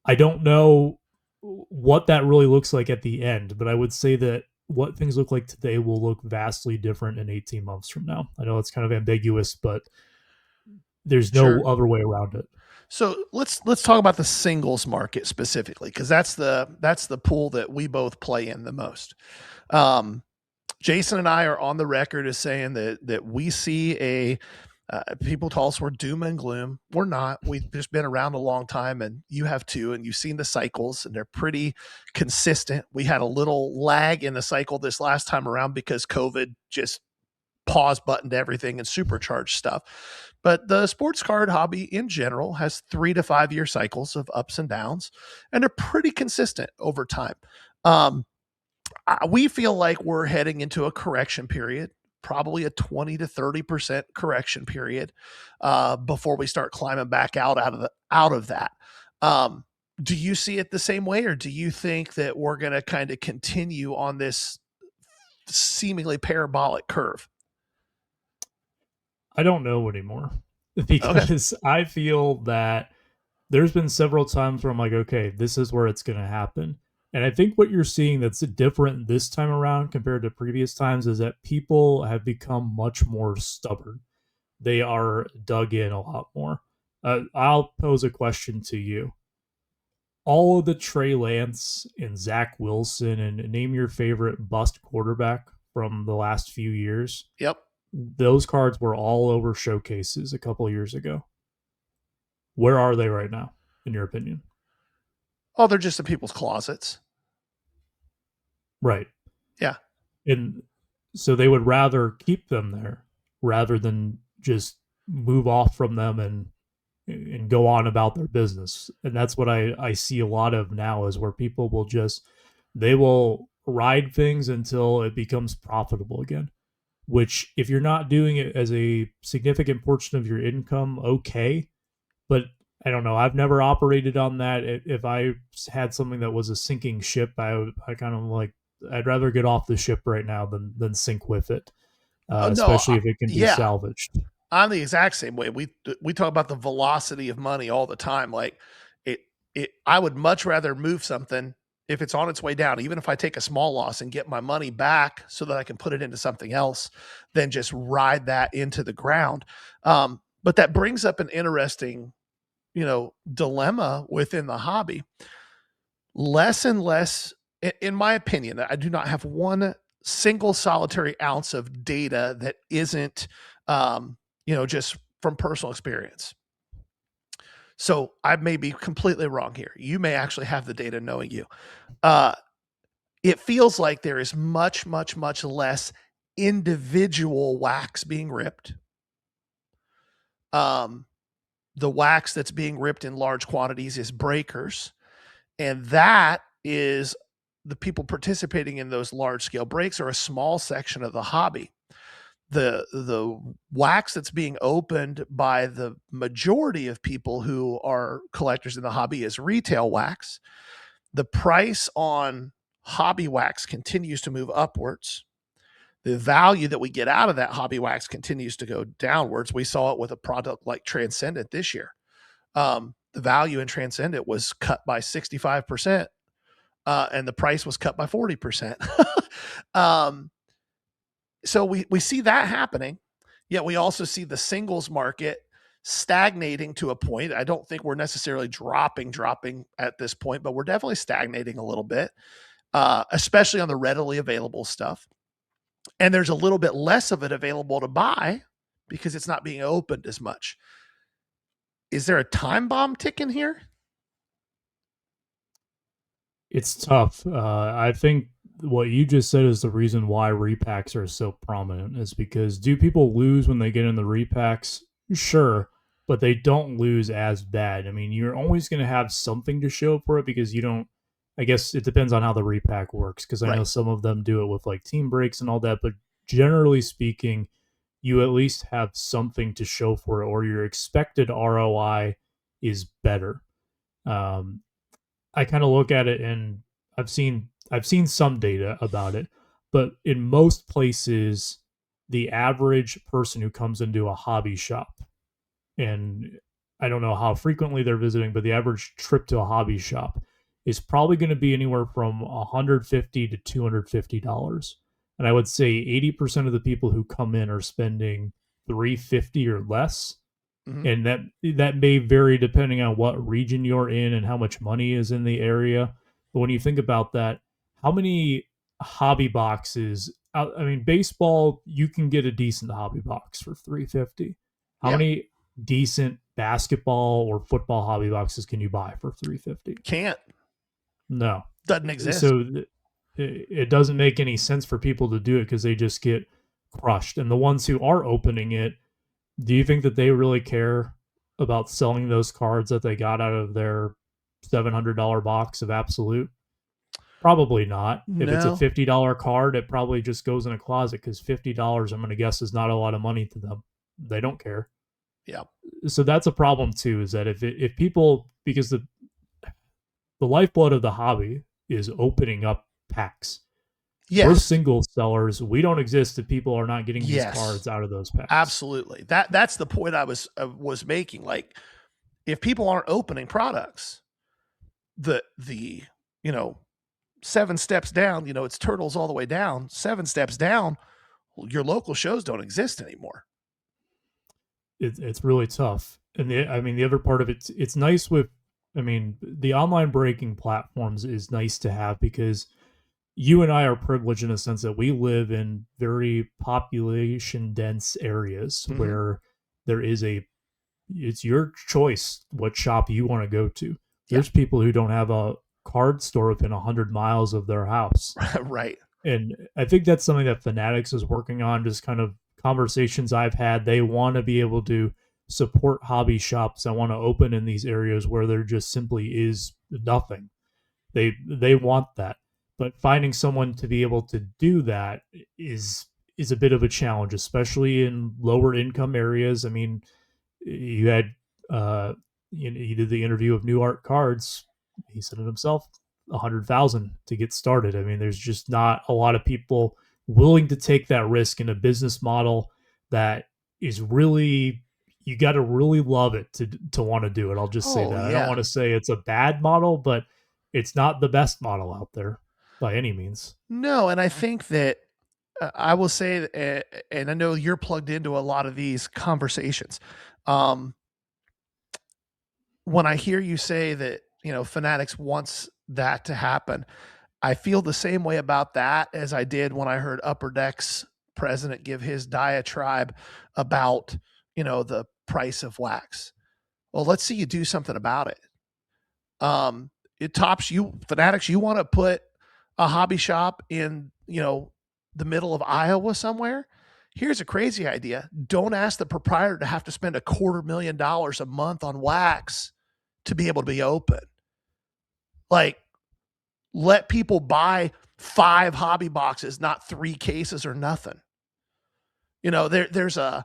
I don't know what that really looks like at the end, but I would say that what things look like today will look vastly different in 18 months from now. I know it's kind of ambiguous, but there's no Sure. other way around it. So let's talk about the singles market specifically, because that's the pool that we both play in the most. Jason and I are on the record as saying that we see people tell us we're doom and gloom. We're not. We've just been around a long time, and you have too, and you've seen the cycles, and they're pretty consistent. We had a little lag in the cycle this last time around because COVID just pause buttoned everything and supercharged stuff. But the sports card hobby in general has 3 to 5 year cycles of ups and downs, and they're pretty consistent over time. We feel like we're heading into a correction period, probably a 20 to 30% correction period before we start climbing back out of that. Do you see it the same way, or do you think that we're going to kind of continue on this seemingly parabolic curve? I don't know anymore Okay. because I feel that there's been several times where I'm like, okay, this is where it's going to happen. And I think what you're seeing that's different this time around compared to previous times is that people have become much more stubborn. They are dug in a lot more. I'll pose a question to you. All of the Trey Lance and Zach Wilson, and name your favorite bust quarterback from the last few years. Yep. Those cards were all over showcases a couple of years ago. Where are they right now, in your opinion? Oh, they're just in people's closets. Right. Yeah. And so they would rather keep them there rather than just move off from them and go on about their business. And that's what I see a lot of now, is where people will they will ride things until it becomes profitable again. Which, if you're not doing it as a significant portion of your income, okay. But I don't know. I've never operated on that. If I had something that was a sinking ship, I kind of like, I'd rather get off the ship right now than sink with it, No, especially if it can be yeah, salvaged. I'm the exact same way. We talk about the velocity of money all the time. Like I would much rather move something if it's on its way down, even if I take a small loss and get my money back so that I can put it into something else, than just ride that into the ground. But that brings up an interesting, dilemma within the hobby. Less and less, in my opinion, I do not have one single solitary ounce of data that isn't, just from personal experience. So I may be completely wrong here. You may actually have the data knowing you. It feels like there is much, much, much less individual wax being ripped. Um, the wax that's being ripped in large quantities is breakers, and that is the people participating in those large scale breaks are a small section of the hobby. The wax that's being opened by the majority of people who are collectors in the hobby is retail wax. The price on hobby wax continues to move upwards. The value that we get out of that hobby wax continues to go downwards. We saw it with a product like Transcendent this year. The value in Transcendent was cut by 65%, and the price was cut by 40%. So we see that happening, yet we also see the singles market stagnating to a point. I don't think we're necessarily dropping at this point, but we're definitely stagnating a little bit, especially on the readily available stuff. And there's a little bit less of it available to buy because it's not being opened as much. Is there a time bomb ticking here? It's tough. I think what you just said is the reason why repacks are so prominent is because do people lose when they get in the repacks? Sure, but they don't lose as bad. I mean, you're always going to have something to show for it because you don't. I guess it depends on how the repack works because I know some of them do it with like team breaks and all that, but generally speaking, you at least have something to show for it, or your expected ROI is better. Um, I kind of look at it and I've seen some data about it, but in most places, the average person who comes into a hobby shop, and I don't know how frequently they're visiting, but the average trip to a hobby shop is probably going to be anywhere from $150 to $250. And I would say 80% of the people who come in are spending $350 or less, and that may vary depending on what region you're in and how much money is in the area. But when you think about that, how many hobby boxes? I mean, baseball, you can get a decent hobby box for $350. How Yeah. many decent basketball or football hobby boxes can you buy for $350? Can't. No, Doesn't exist. So it doesn't make any sense for people to do it because they just get crushed. And the ones who are opening it, do you think that they really care about selling those cards that they got out of their $700 box of Absolute? Probably not. If it's a No. $50 card, it probably just goes in a closet because $50, I'm going to guess, is not a lot of money to them. They don't care. Yeah. So that's a problem too. Is that if people, because the lifeblood of the hobby is opening up packs. Yes. We're single sellers. We don't exist if people are not getting these Yes. cards out of those packs. Absolutely. That's the point I was making. Like, if people aren't opening products, the 7 steps down, it's turtles all the way down. 7 steps down, your local shows don't exist anymore. It's really tough. And the other part of it's nice with, the online breaking platforms is nice to have because you and I are privileged in a sense that we live in very population dense areas where there is it's your choice what shop you want to go to. There's people who don't have a card store within 100 miles of their house. Right. And I think that's something that Fanatics is working on, just kind of conversations I've had. They want to be able to support hobby shops that want to open in these areas where there just simply is nothing. They want that. But finding someone to be able to do that is a bit of a challenge, especially in lower income areas. I mean, you had he did the interview of New Art Cards. He said it himself, 100,000 to get started. I mean, there's just not a lot of people willing to take that risk in a business model that is really, you got to really love it to want to do it. I'll just say that. I don't want to say it's a bad model, but it's not the best model out there by any means. No, and I think that I will say, and I know you're plugged into a lot of these conversations. When I hear you say that, Fanatics wants that to happen, I feel the same way about that as I did when I heard Upper Deck's president give his diatribe about, the price of wax. Well, let's see you do something about it. It tops you, Fanatics. You want to put a hobby shop in, the middle of Iowa somewhere? Here's a crazy idea. Don't ask the proprietor to have to spend $250,000 a month on wax to be able to be open. Like, let people buy 5 hobby boxes, not 3 cases or nothing. You know, there's a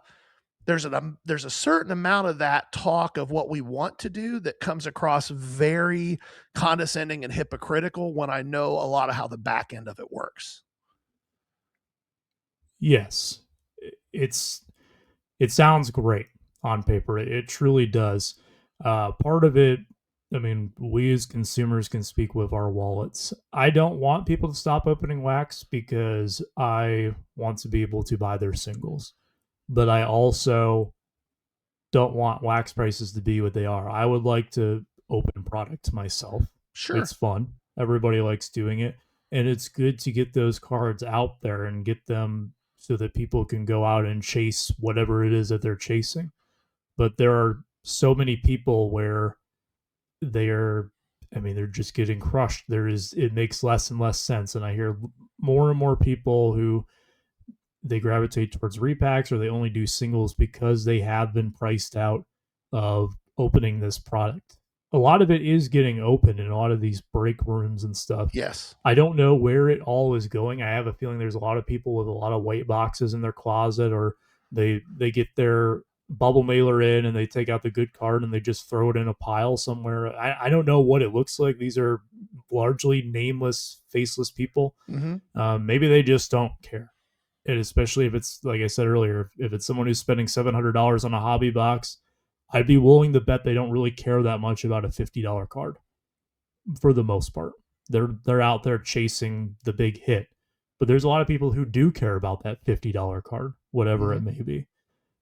certain amount of that talk of what we want to do that comes across very condescending and hypocritical when I know a lot of how the back end of it works. Yes, it's it sounds great on paper. It truly does. Part of it, I mean, we as consumers can speak with our wallets. I don't want people to stop opening wax because I want to be able to buy their singles, but I also don't want wax prices to be what they are. I would like to open product myself. Sure. It's fun. Everybody likes doing it. And it's good to get those cards out there and get them so that people can go out and chase whatever it is that they're chasing. But there are so many people where they're they're just getting crushed. It makes less and less sense. And I hear more and more people who they gravitate towards repacks or they only do singles because they have been priced out of opening this product. A lot of it is getting open in a lot of these break rooms and stuff. Yes. I don't know where it all is going. I have a feeling there's a lot of people with a lot of white boxes in their closet, or they get their bubble mailer in and they take out the good card and they just throw it in a pile somewhere. I don't know what it looks like. These are largely nameless, faceless people. Mm-hmm. Maybe they just don't care. And especially if it's, like I said earlier, if it's someone who's spending $700 on a hobby box, I'd be willing to bet they don't really care that much about a $50 card for the most part. They're out there chasing the big hit. But there's a lot of people who do care about that $50 card, whatever it may be.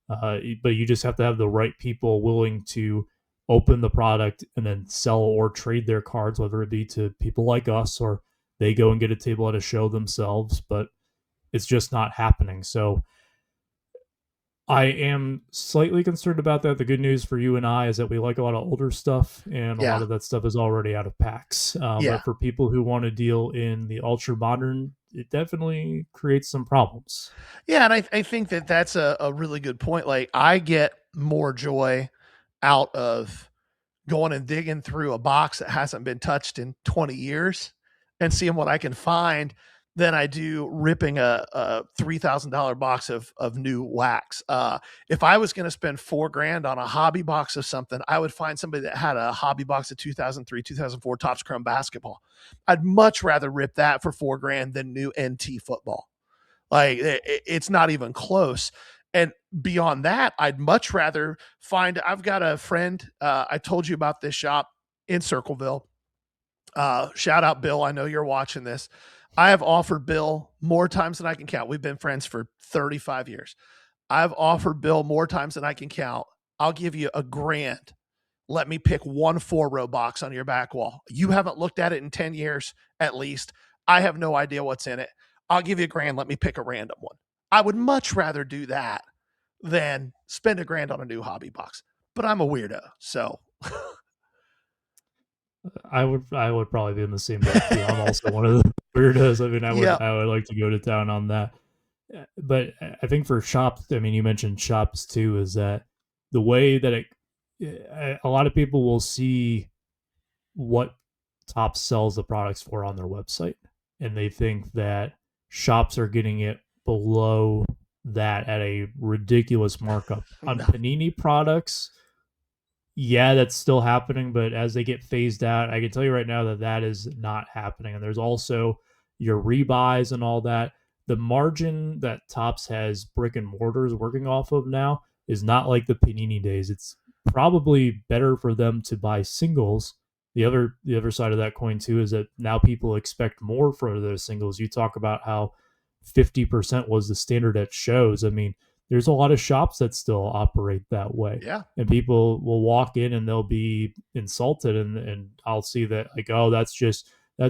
But you just have to have the right people willing to open the product and then sell or trade their cards, whether it be to people like us or they go and get a table at a show themselves. But it's just not happening. So I am slightly concerned about that. The good news for you and I is that we like a lot of older stuff, and a lot of that stuff is already out of packs. But for people who want to deal in the ultra modern, it definitely creates some problems. Yeah, and I think that that's a really good point. Like, I get more joy out of going and digging through a box that hasn't been touched in 20 years and seeing what I can find than I do ripping a $3,000 box of new wax. If I was going to spend $4,000 on a hobby box of something, I would find somebody that had a hobby box of 2003, 2004 Topps Chrome basketball. I'd much rather rip that for $4,000 than new NT football. Like, it's not even close. And beyond that, I'd much rather find. I've got a friend. I told you about this shop in Circleville. Shout out, Bill. I know you're watching this. I have offered Bill more times than I can count. We've been friends for 35 years. I've offered Bill more times than I can count. I'll give you $1,000. Let me pick one 4-row box on your back wall. You haven't looked at it in 10 years, at least. I have no idea what's in it. I'll give you $1,000. Let me pick a random one. I would much rather do that than spend $1,000 on a new hobby box. But I'm a weirdo, so I would probably be in the same boat too. I'm also one of the weirdos. I mean, I would like to go to town on that. But I think for shops, I mean, you mentioned shops too, is that the way that a lot of people will see what Topps sells the products for on their website, and they think that shops are getting it below that at a ridiculous markup on Panini products. Yeah, that's still happening, but as they get phased out, I can tell you right now that that is not happening. And there's also your rebuys and all that. The margin that Topps has brick and mortars working off of now is not like the Panini days. It's probably better for them to buy singles. The other side of that coin too is that now people expect more for those singles. You talk about how 50% was the standard at shows. I mean, there's a lot of shops that still operate that way. Yeah. And people will walk in and they'll be insulted and I'll see that like, oh, that's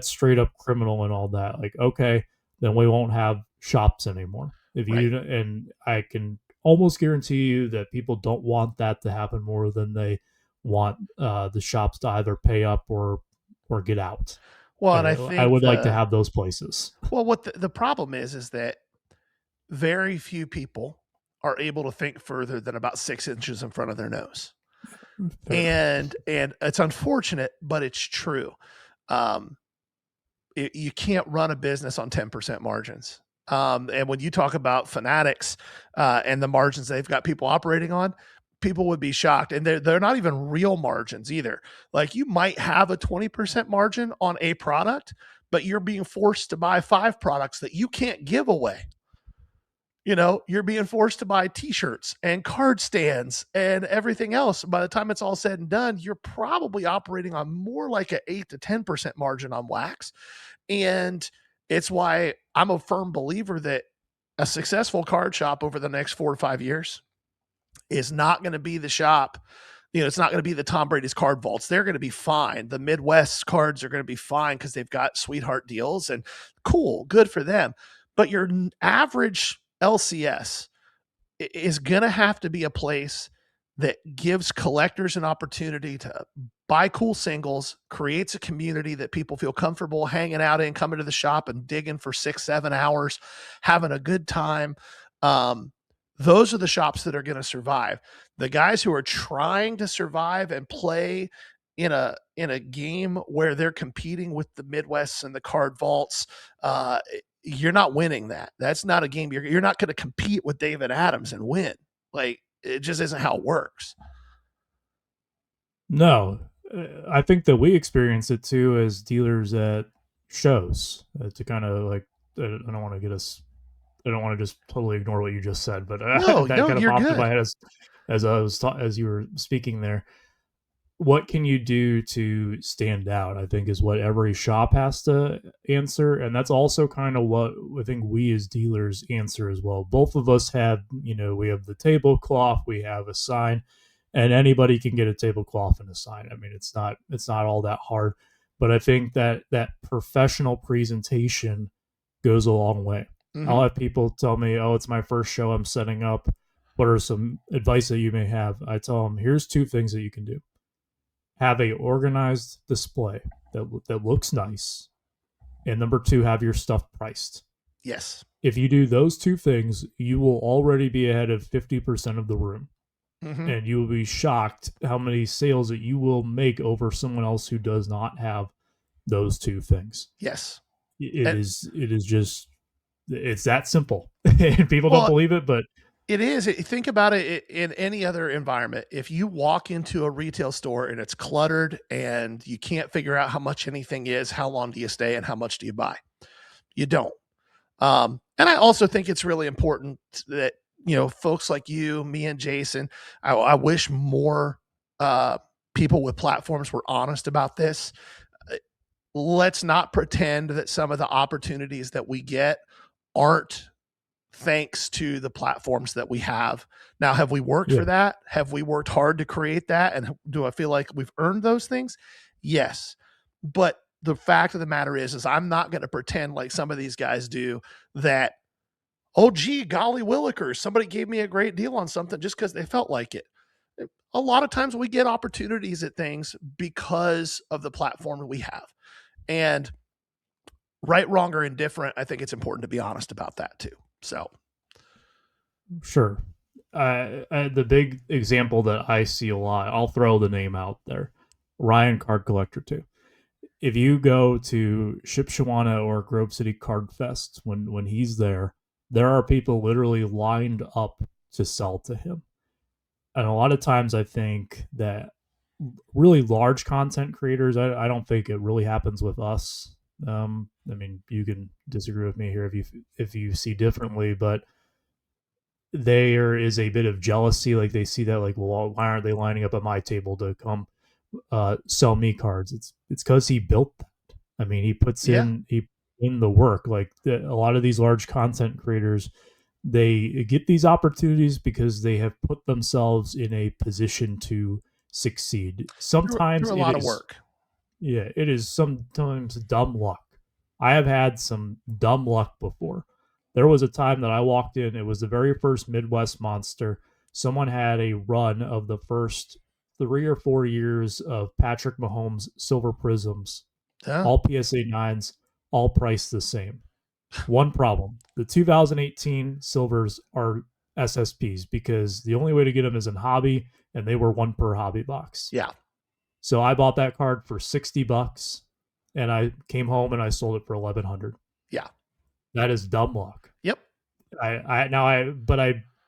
straight up criminal and all that. Like, okay, then we won't have shops anymore. If you and I can almost guarantee you that people don't want that to happen more than they want the shops to either pay up or get out. Well, and I think I would like to have those places. Well, what the problem is that very few people are able to think further than about 6 inches in front of their nose. Fair. And it's unfortunate, but it's true. Um, you can't run a business on 10% margins. And when you talk about Fanatics and the margins they've got people operating on, people would be shocked. And they're not even real margins either. Like you might have a 20% margin on a product, but you're being forced to buy 5 products that you can't give away. You know, you're being forced to buy t-shirts and card stands and everything else. By the time it's all said and done, you're probably operating on more like an 8 to 10% margin on wax. And it's why I'm a firm believer that a successful card shop over the next 4 to 5 years is not going to be the shop. You know, it's not going to be the Tom Brady's card vaults. They're going to be fine. The Midwest cards are going to be fine because they've got sweetheart deals and cool, good for them. But your average LCS is going to have to be a place that gives collectors an opportunity to buy cool singles, creates a community that people feel comfortable hanging out in, coming to the shop and digging for 6-7 hours, having a good time. Those are the shops that are going to survive. The guys who are trying to survive and play in a game where they're competing with the Midwests and the card vaults, you're not winning that. That's not a game. You're not going to compete with David Adams and win. Like it just isn't how it works. No, I think that we experience it too as dealers at shows to kind of like, I don't want to get us, I don't want to just totally ignore what you just said, but No, that kind of you're popped in good. my head as I was as you were speaking there. What can you do to stand out? I think is what every shop has to answer, and that's also kind of what I think we as dealers answer as well. Both of us have, you know, we have the tablecloth, we have a sign, and anybody can get a tablecloth and a sign. I mean, it's not all that hard, but I think that that professional presentation goes a long way. Mm-hmm. I'll have people tell me, "Oh, it's my first show I'm setting up. What are some advice that you may have?" I tell them, "Here's 2 things that you can do. Have a organized display that looks nice, and number 2, have your stuff priced. Yes. If you do those 2 things, you will already be ahead of 50% of the room, Mm-hmm. and you will be shocked how many sales that you will make over someone else who does not have those 2 things. Yes. It And, is just, it's that simple. And people don't well, believe it, but it is. Think about it in any other environment. If you walk into a retail store and it's cluttered and you can't figure out how much anything is, how long do you stay and how much do you buy? You don't. And I also think it's really important that, you know, folks like you, me and Jason, I wish more people with platforms were honest about this. Let's not pretend that some of the opportunities that we get aren't thanks to the platforms that we have. Now, have we worked yeah. for that? Have we worked hard to create that? And do I feel like we've earned those things? Yes. But the fact of the matter is I'm not going to pretend like some of these guys do that, oh, gee, golly willikers, somebody gave me a great deal on something just because they felt like it. A lot of times we get opportunities at things because of the platform we have. And right, wrong, or indifferent, I think it's important to be honest about that too. So, Sure. The big example that I see a lot, I'll throw the name out there, Ryan Card Collector 2. If you go to Shipshawana or Grove City Card Fest, when he's there are people literally lined up to sell to him. And a lot of times I think that really large content creators, I don't think it really happens with us. I mean, you can disagree with me here if you see differently, but there is a bit of jealousy. Like they see that, like, well, why aren't they lining up at my table to come sell me cards? It's because he built that. I mean, he puts yeah, in the work. Like a lot of these large content creators, they get these opportunities because they have put themselves in a position to succeed. Sometimes through a it lot of is, work. yeah, it is sometimes dumb luck. I have had some dumb luck before. There was a time that I walked in, it was the very first Midwest Monster. Someone had a run of the first 3 or 4 years of Patrick Mahomes Silver Prisms, Yeah. all PSA 9s, all priced the same. One problem: the 2018 silvers are SSPs because the only way to get them is in hobby, and they were one per hobby box. Yeah. So I bought that card for $60, and I came home and I sold it for 1,100. Yeah. That is dumb luck. Yep.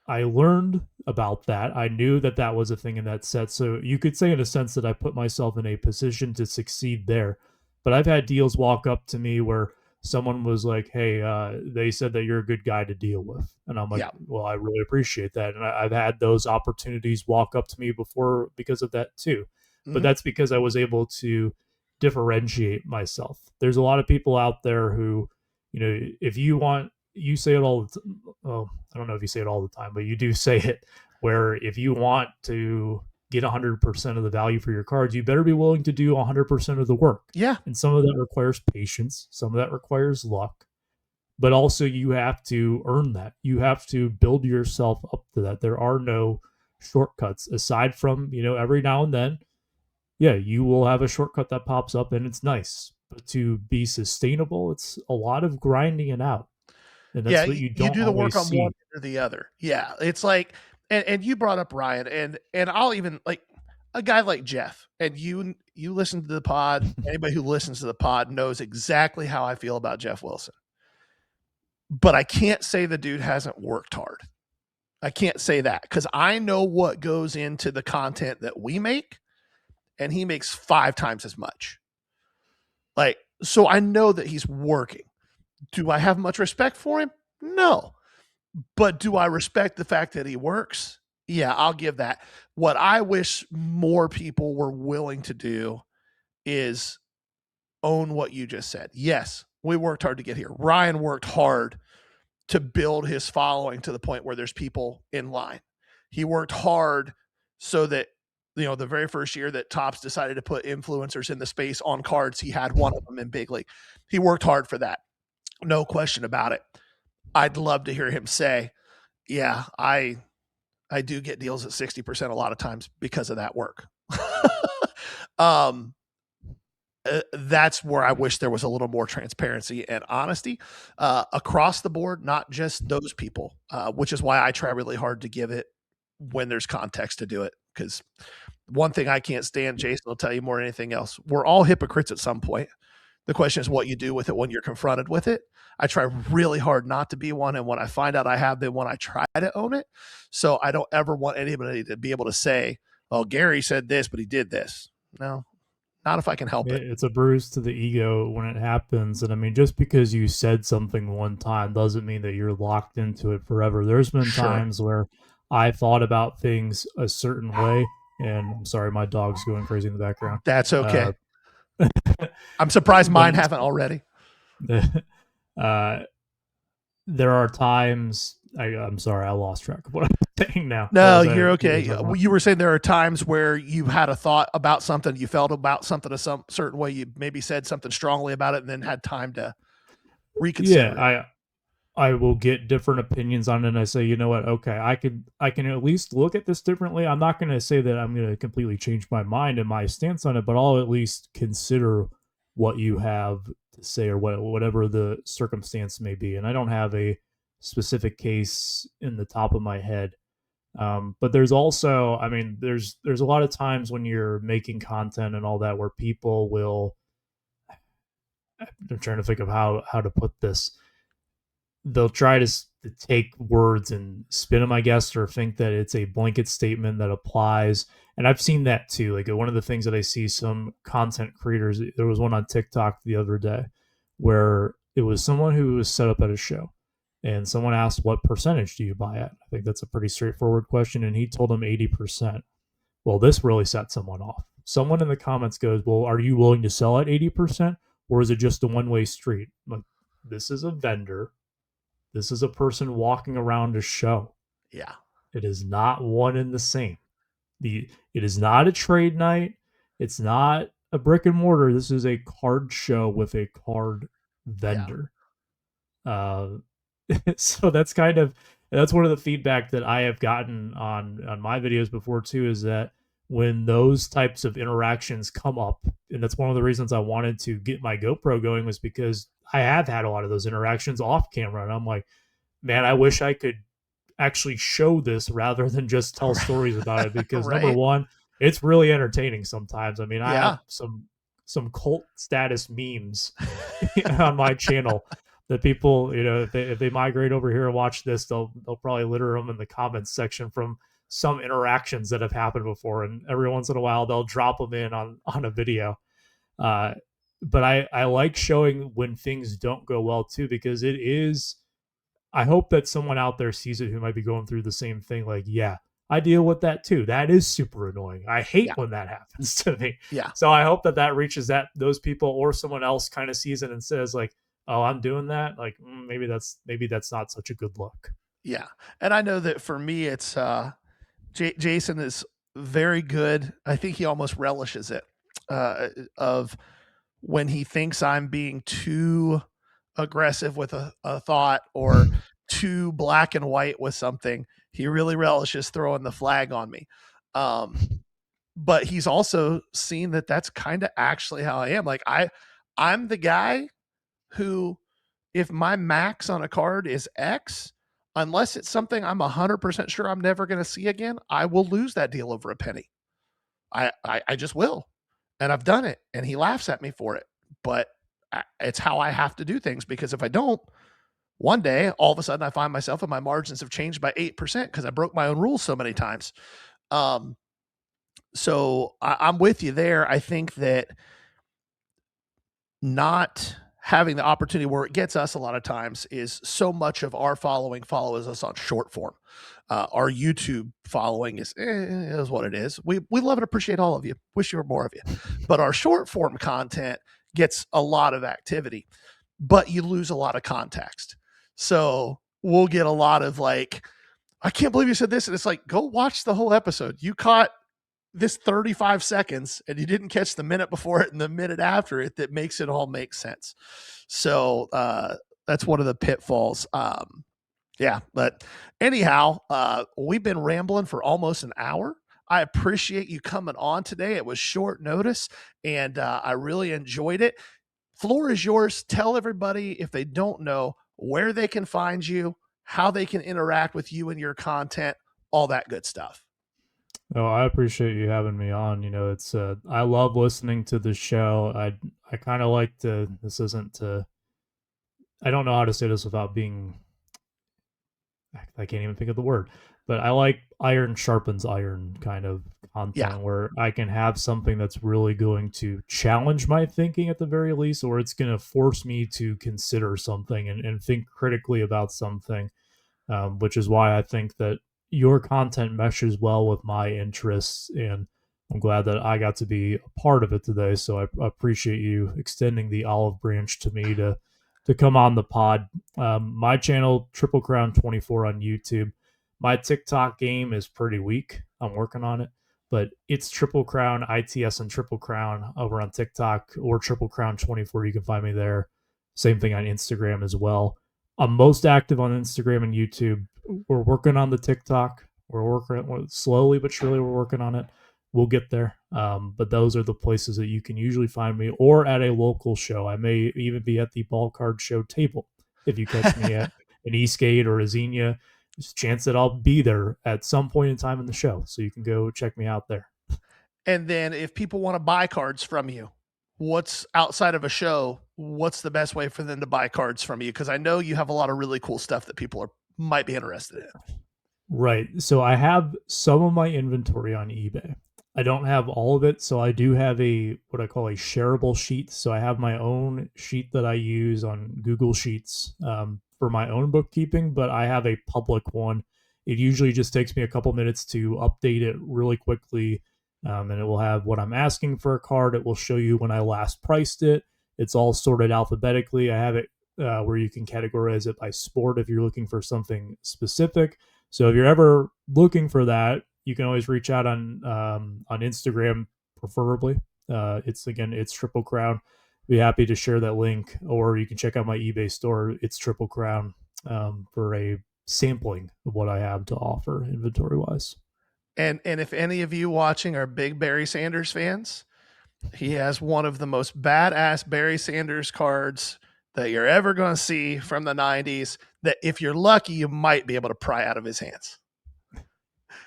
I learned about that. I knew that that was a thing in that set. So you could say in a sense that I put myself in a position to succeed there. But I've had deals walk up to me where someone was like, "Hey, they said that you're a good guy to deal with," and I'm like, Yeah. "Well, I really appreciate that." And I've had those opportunities walk up to me before because of that too. But Hmm. that's because I was able to differentiate myself. There's a lot of people out there who, if you want, you say it all the time. Well, I don't know if you say it all the time, but you do say it, where if you want to get 100% of the value for your cards, you better be willing to do 100% of the work. Yeah. And some of that requires patience, some of that requires luck, but also you have to earn that. You have to build yourself up to that. There are no shortcuts aside from, every now and then, yeah, you will have a shortcut that pops up and it's nice. But to be sustainable, it's a lot of grinding it out. And Yeah. that's what you You don't do the work always on one see. or the other. Yeah. It's like, and you brought up Ryan, and I'll even like a guy like Jeff, and you listen to the pod. Anybody who listens to the pod knows exactly how I feel about Jeff Wilson. But I can't say the dude hasn't worked hard. I can't say that because I know what goes into the content that we make, and he makes 5 times as much. Like, so I know that he's working. Do I have much respect for him? No. But do I respect the fact that he works? Yeah, I'll give that. What I wish more people were willing to do is own what you just said. Yes, we worked hard to get here. Ryan worked hard to build his following to the point where there's people in line. He worked hard so that the very first year that Topps decided to put influencers in the space on cards, he had one of them in big league. He worked hard for that. No question about it. I'd love to hear him say, "Yeah, I do get deals at 60% a lot of times because of that work." um, that's where I wish there was a little more transparency and honesty across the board, not just those people, which is why I try really hard to give it when there's context to do it. Because one thing I can't stand, Jason will tell you more than anything else, we're all hypocrites at some point. The question is what you do with it when you're confronted with it. I try really hard not to be one. And when I find out I have been one, I try to own it. So I don't ever want anybody to be able to say, "Oh, Gary said this, but he did this." No, not if I can help it. It's a bruise to the ego when it happens. And I mean, just because you said something one time doesn't mean that you're locked into it forever. There's been Sure. times where I thought about things a certain way. And I'm sorry, my dog's going crazy in the background. That's okay. I'm surprised mine haven't already. uh, there are times I'm sorry, I lost track of what I'm saying now. No, you're okay. You were saying there are times where you had a thought about something, you felt about something a some certain way, you maybe said something strongly about it, and then had time to reconsider it. Yeah, I will get different opinions on it, and I say, you know what? Okay, I can at least look at this differently. I'm not going to say that I'm going to completely change my mind and my stance on it, but I'll at least consider what you have to say or whatever the circumstance may be. And I don't have a specific case in the top of my head, but there's also, I mean, there's a lot of times when you're making content and all that where people will. I'm trying to think of how to put this. They'll try to take words and spin them, I guess, or think that it's a blanket statement that applies. And I've seen that too. Like one of the things that I see some content creators, there was one on TikTok the other day where it was someone who was set up at a show and someone asked, "What percentage do you buy at?" I think that's a pretty straightforward question. And he told them 80%. Well, this really set someone off. Someone in the comments goes, "Well, are you willing to sell at 80%? Or is it just a one-way street?" I'm like, this is a vendor. This is a person walking around a show. Yeah. It is not one and the same. It is not a trade night. It's not a brick and mortar. This is a card show with a card vendor. Yeah. So that's one of the feedback that I have gotten on my videos before too, is that when those types of interactions come up, and that's one of the reasons I wanted to get my GoPro going, was because I have had a lot of those interactions off camera, and I'm like, man, I wish I could actually show this rather than just tell stories about it, because number Right? one, it's really entertaining sometimes. I mean, I have Yeah. some cult status memes on my channel that people, if they migrate over here and watch this, they'll probably litter them in the comments section from some interactions that have happened before, and every once in a while they'll drop them in on a video. uh but I like showing when things don't go well too, because it is, I hope that someone out there sees it who might be going through the same thing. Like, yeah, I deal with that too. That is super annoying. I hate Yeah. when that happens to me. Yeah. So I hope that that reaches those people, or someone else kind of sees it and says like, "Oh, I'm doing that." Like, maybe that's not such a good look. Yeah. And I know that for me, it's Jason is very good. I think he almost relishes it, of when he thinks I'm being too aggressive with a thought, or too black and white with something. He really relishes throwing the flag on me. But he's also seen that that's kind of actually how I am. Like I'm the guy who, if my max on a card is X, unless it's something I'm 100% sure I'm never going to see again, I will lose that deal over a penny. I just will. And I've done it, and he laughs at me for it. But it's how I have to do things, because if I don't, one day, all of a sudden, I find myself and my margins have changed by 8% because I broke my own rules so many times. Um, so I'm with you there. I think that not having the opportunity, where it gets us a lot of times, is so much of our following follows us on short form. Our YouTube following is what it is. We love and appreciate all of you. Wish you were more of you. But our short form content gets a lot of activity, but you lose a lot of context. So we'll get a lot of like, I can't believe you said this. And it's like, go watch the whole episode. You caught this 35 seconds and you didn't catch the minute before it and the minute after it that makes it all make sense. So that's one of the pitfalls. Yeah, but anyhow, we've been rambling for almost an hour. I appreciate you coming on today. It was short notice, and I really enjoyed it. Floor is yours. Tell everybody, if they don't know, where they can find you, how they can interact with you and your content, all that good stuff. Oh, I appreciate you having me on. It's I love listening to the show. I kind of like to. This isn't to. I don't know how to say this without being. I can't even think of the word, but I like iron sharpens iron kind of Yeah. content, where I can have something that's really going to challenge my thinking at the very least, or it's going to force me to consider something and think critically about something, which is why I think that your content meshes well with my interests. And I'm glad that I got to be a part of it today. So I appreciate you extending the olive branch to me to come on the pod. My channel, Triple Crown 24 on YouTube. My TikTok game is pretty weak. I'm working on it, but it's Triple Crown ITS and Triple Crown over on TikTok, or Triple Crown 24. You can find me there. Same thing on Instagram as well. I'm most active on Instagram and YouTube. We're working on the TikTok. We're working slowly but surely. We're working on it. We'll get there. But those are the places that you can usually find me, or at a local show. I may even be at the Ballcard show table if you catch me at an Eastgate or a Xenia. There's a chance that I'll be there at some point in time in the show, so you can go check me out there. And then if people want to buy cards from you, what's outside of a show, what's the best way for them to buy cards from you? Because I know you have a lot of really cool stuff that people might be interested in. Right. So I have some of my inventory on eBay. I don't have all of it, so I do have a what I call a shareable sheet. So I have my own sheet that I use on Google Sheets for my own bookkeeping, but I have a public one. It usually just takes me a couple minutes to update it really quickly, and it will have what I'm asking for a card. It will show you when I last priced it. It's all sorted alphabetically. I have it where you can categorize it by sport if you're looking for something specific. So if you're ever looking for that, you can always reach out on Instagram, preferably. It's Triple Crown. Be happy to share that link, or you can check out my eBay store. It's Triple Crown for a sampling of what I have to offer inventory wise. And if any of you watching are big Barry Sanders fans, he has one of the most badass Barry Sanders cards that you're ever going to see from the 90s that if you're lucky, you might be able to pry out of his hands.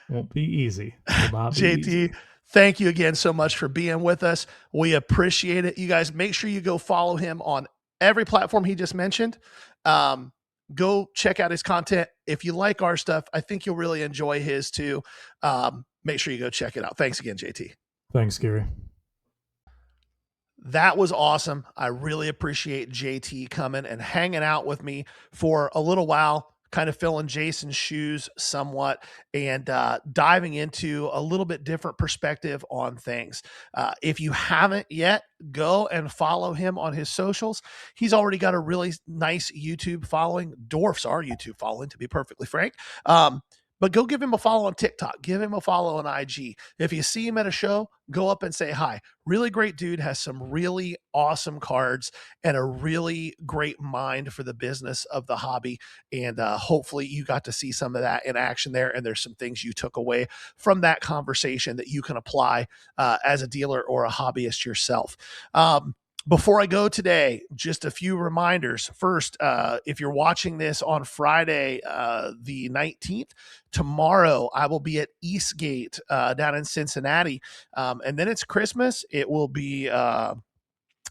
Won't be easy. Will not be JT, easy. thank you again so much for being with us. We appreciate it. You guys, make sure you go follow him on every platform he just mentioned. Go check out his content. If you like our stuff, I think you'll really enjoy his too. Make sure you go check it out. Thanks again, JT. Thanks, Gary. That was awesome. I really appreciate JT coming and hanging out with me for a little while, kind of filling Jason's shoes somewhat and diving into a little bit different perspective on things. If you haven't yet, go and follow him on his socials. He's already got a really nice YouTube following. Dwarfs our YouTube following, to be perfectly frank. But go give him a follow on TikTok. Give him a follow on IG. If you see him at a show, go up and say hi. Really great dude, has some really awesome cards and a really great mind for the business of the hobby. And hopefully you got to see some of that in action there. And there's some things you took away from that conversation that you can apply as a dealer or a hobbyist yourself. Before I go today, just a few reminders. First, if you're watching this on Friday, the 19th, tomorrow I will be at Eastgate down in Cincinnati. And then it's Christmas. It will be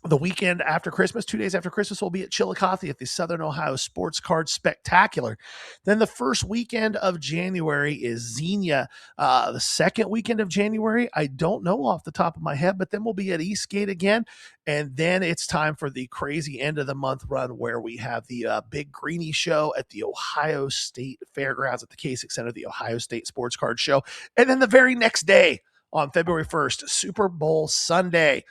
the weekend after Christmas, 2 days after Christmas, we'll be at Chillicothe at the Southern Ohio Sports Card Spectacular. Then the first weekend of January is Xenia. The second weekend of January, I don't know off the top of my head, but then we'll be at Eastgate again. And then it's time for the crazy end of the month run where we have the Big Greenie Show at the Ohio State Fairgrounds at the Kasich Center, the Ohio State Sports Card Show. And then the very next day on February 1st, Super Bowl Sunday,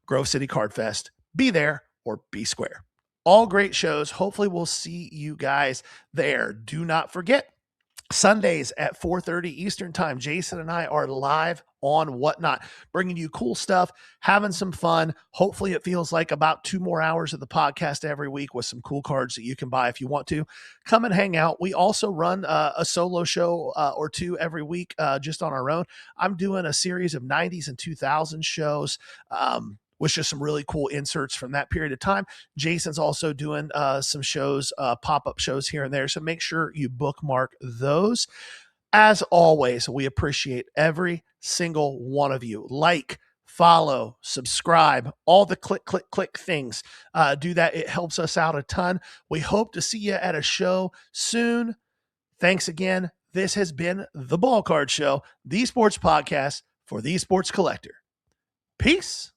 Grove City Card Fest. Be there or be square. All great shows. Hopefully we'll see you guys there. Do not forget, Sundays at 4:30 Eastern time, Jason and I are live on Whatnot, bringing you cool stuff, having some fun. Hopefully it feels like about 2 more hours of the podcast every week with some cool cards that you can buy if you want to. Come and hang out. We also run a solo show or two every week just on our own. I'm doing a series of 90s and 2000s shows with just some really cool inserts from that period of time. Jason's also doing some shows, pop-up shows here and there. So make sure you bookmark those. As always, we appreciate every single one of you. Like, follow, subscribe, all the click things. Do that. It helps us out a ton. We hope to see you at a show soon. Thanks again. This has been the Ballcard Show, the sports podcast for the sports collector. Peace.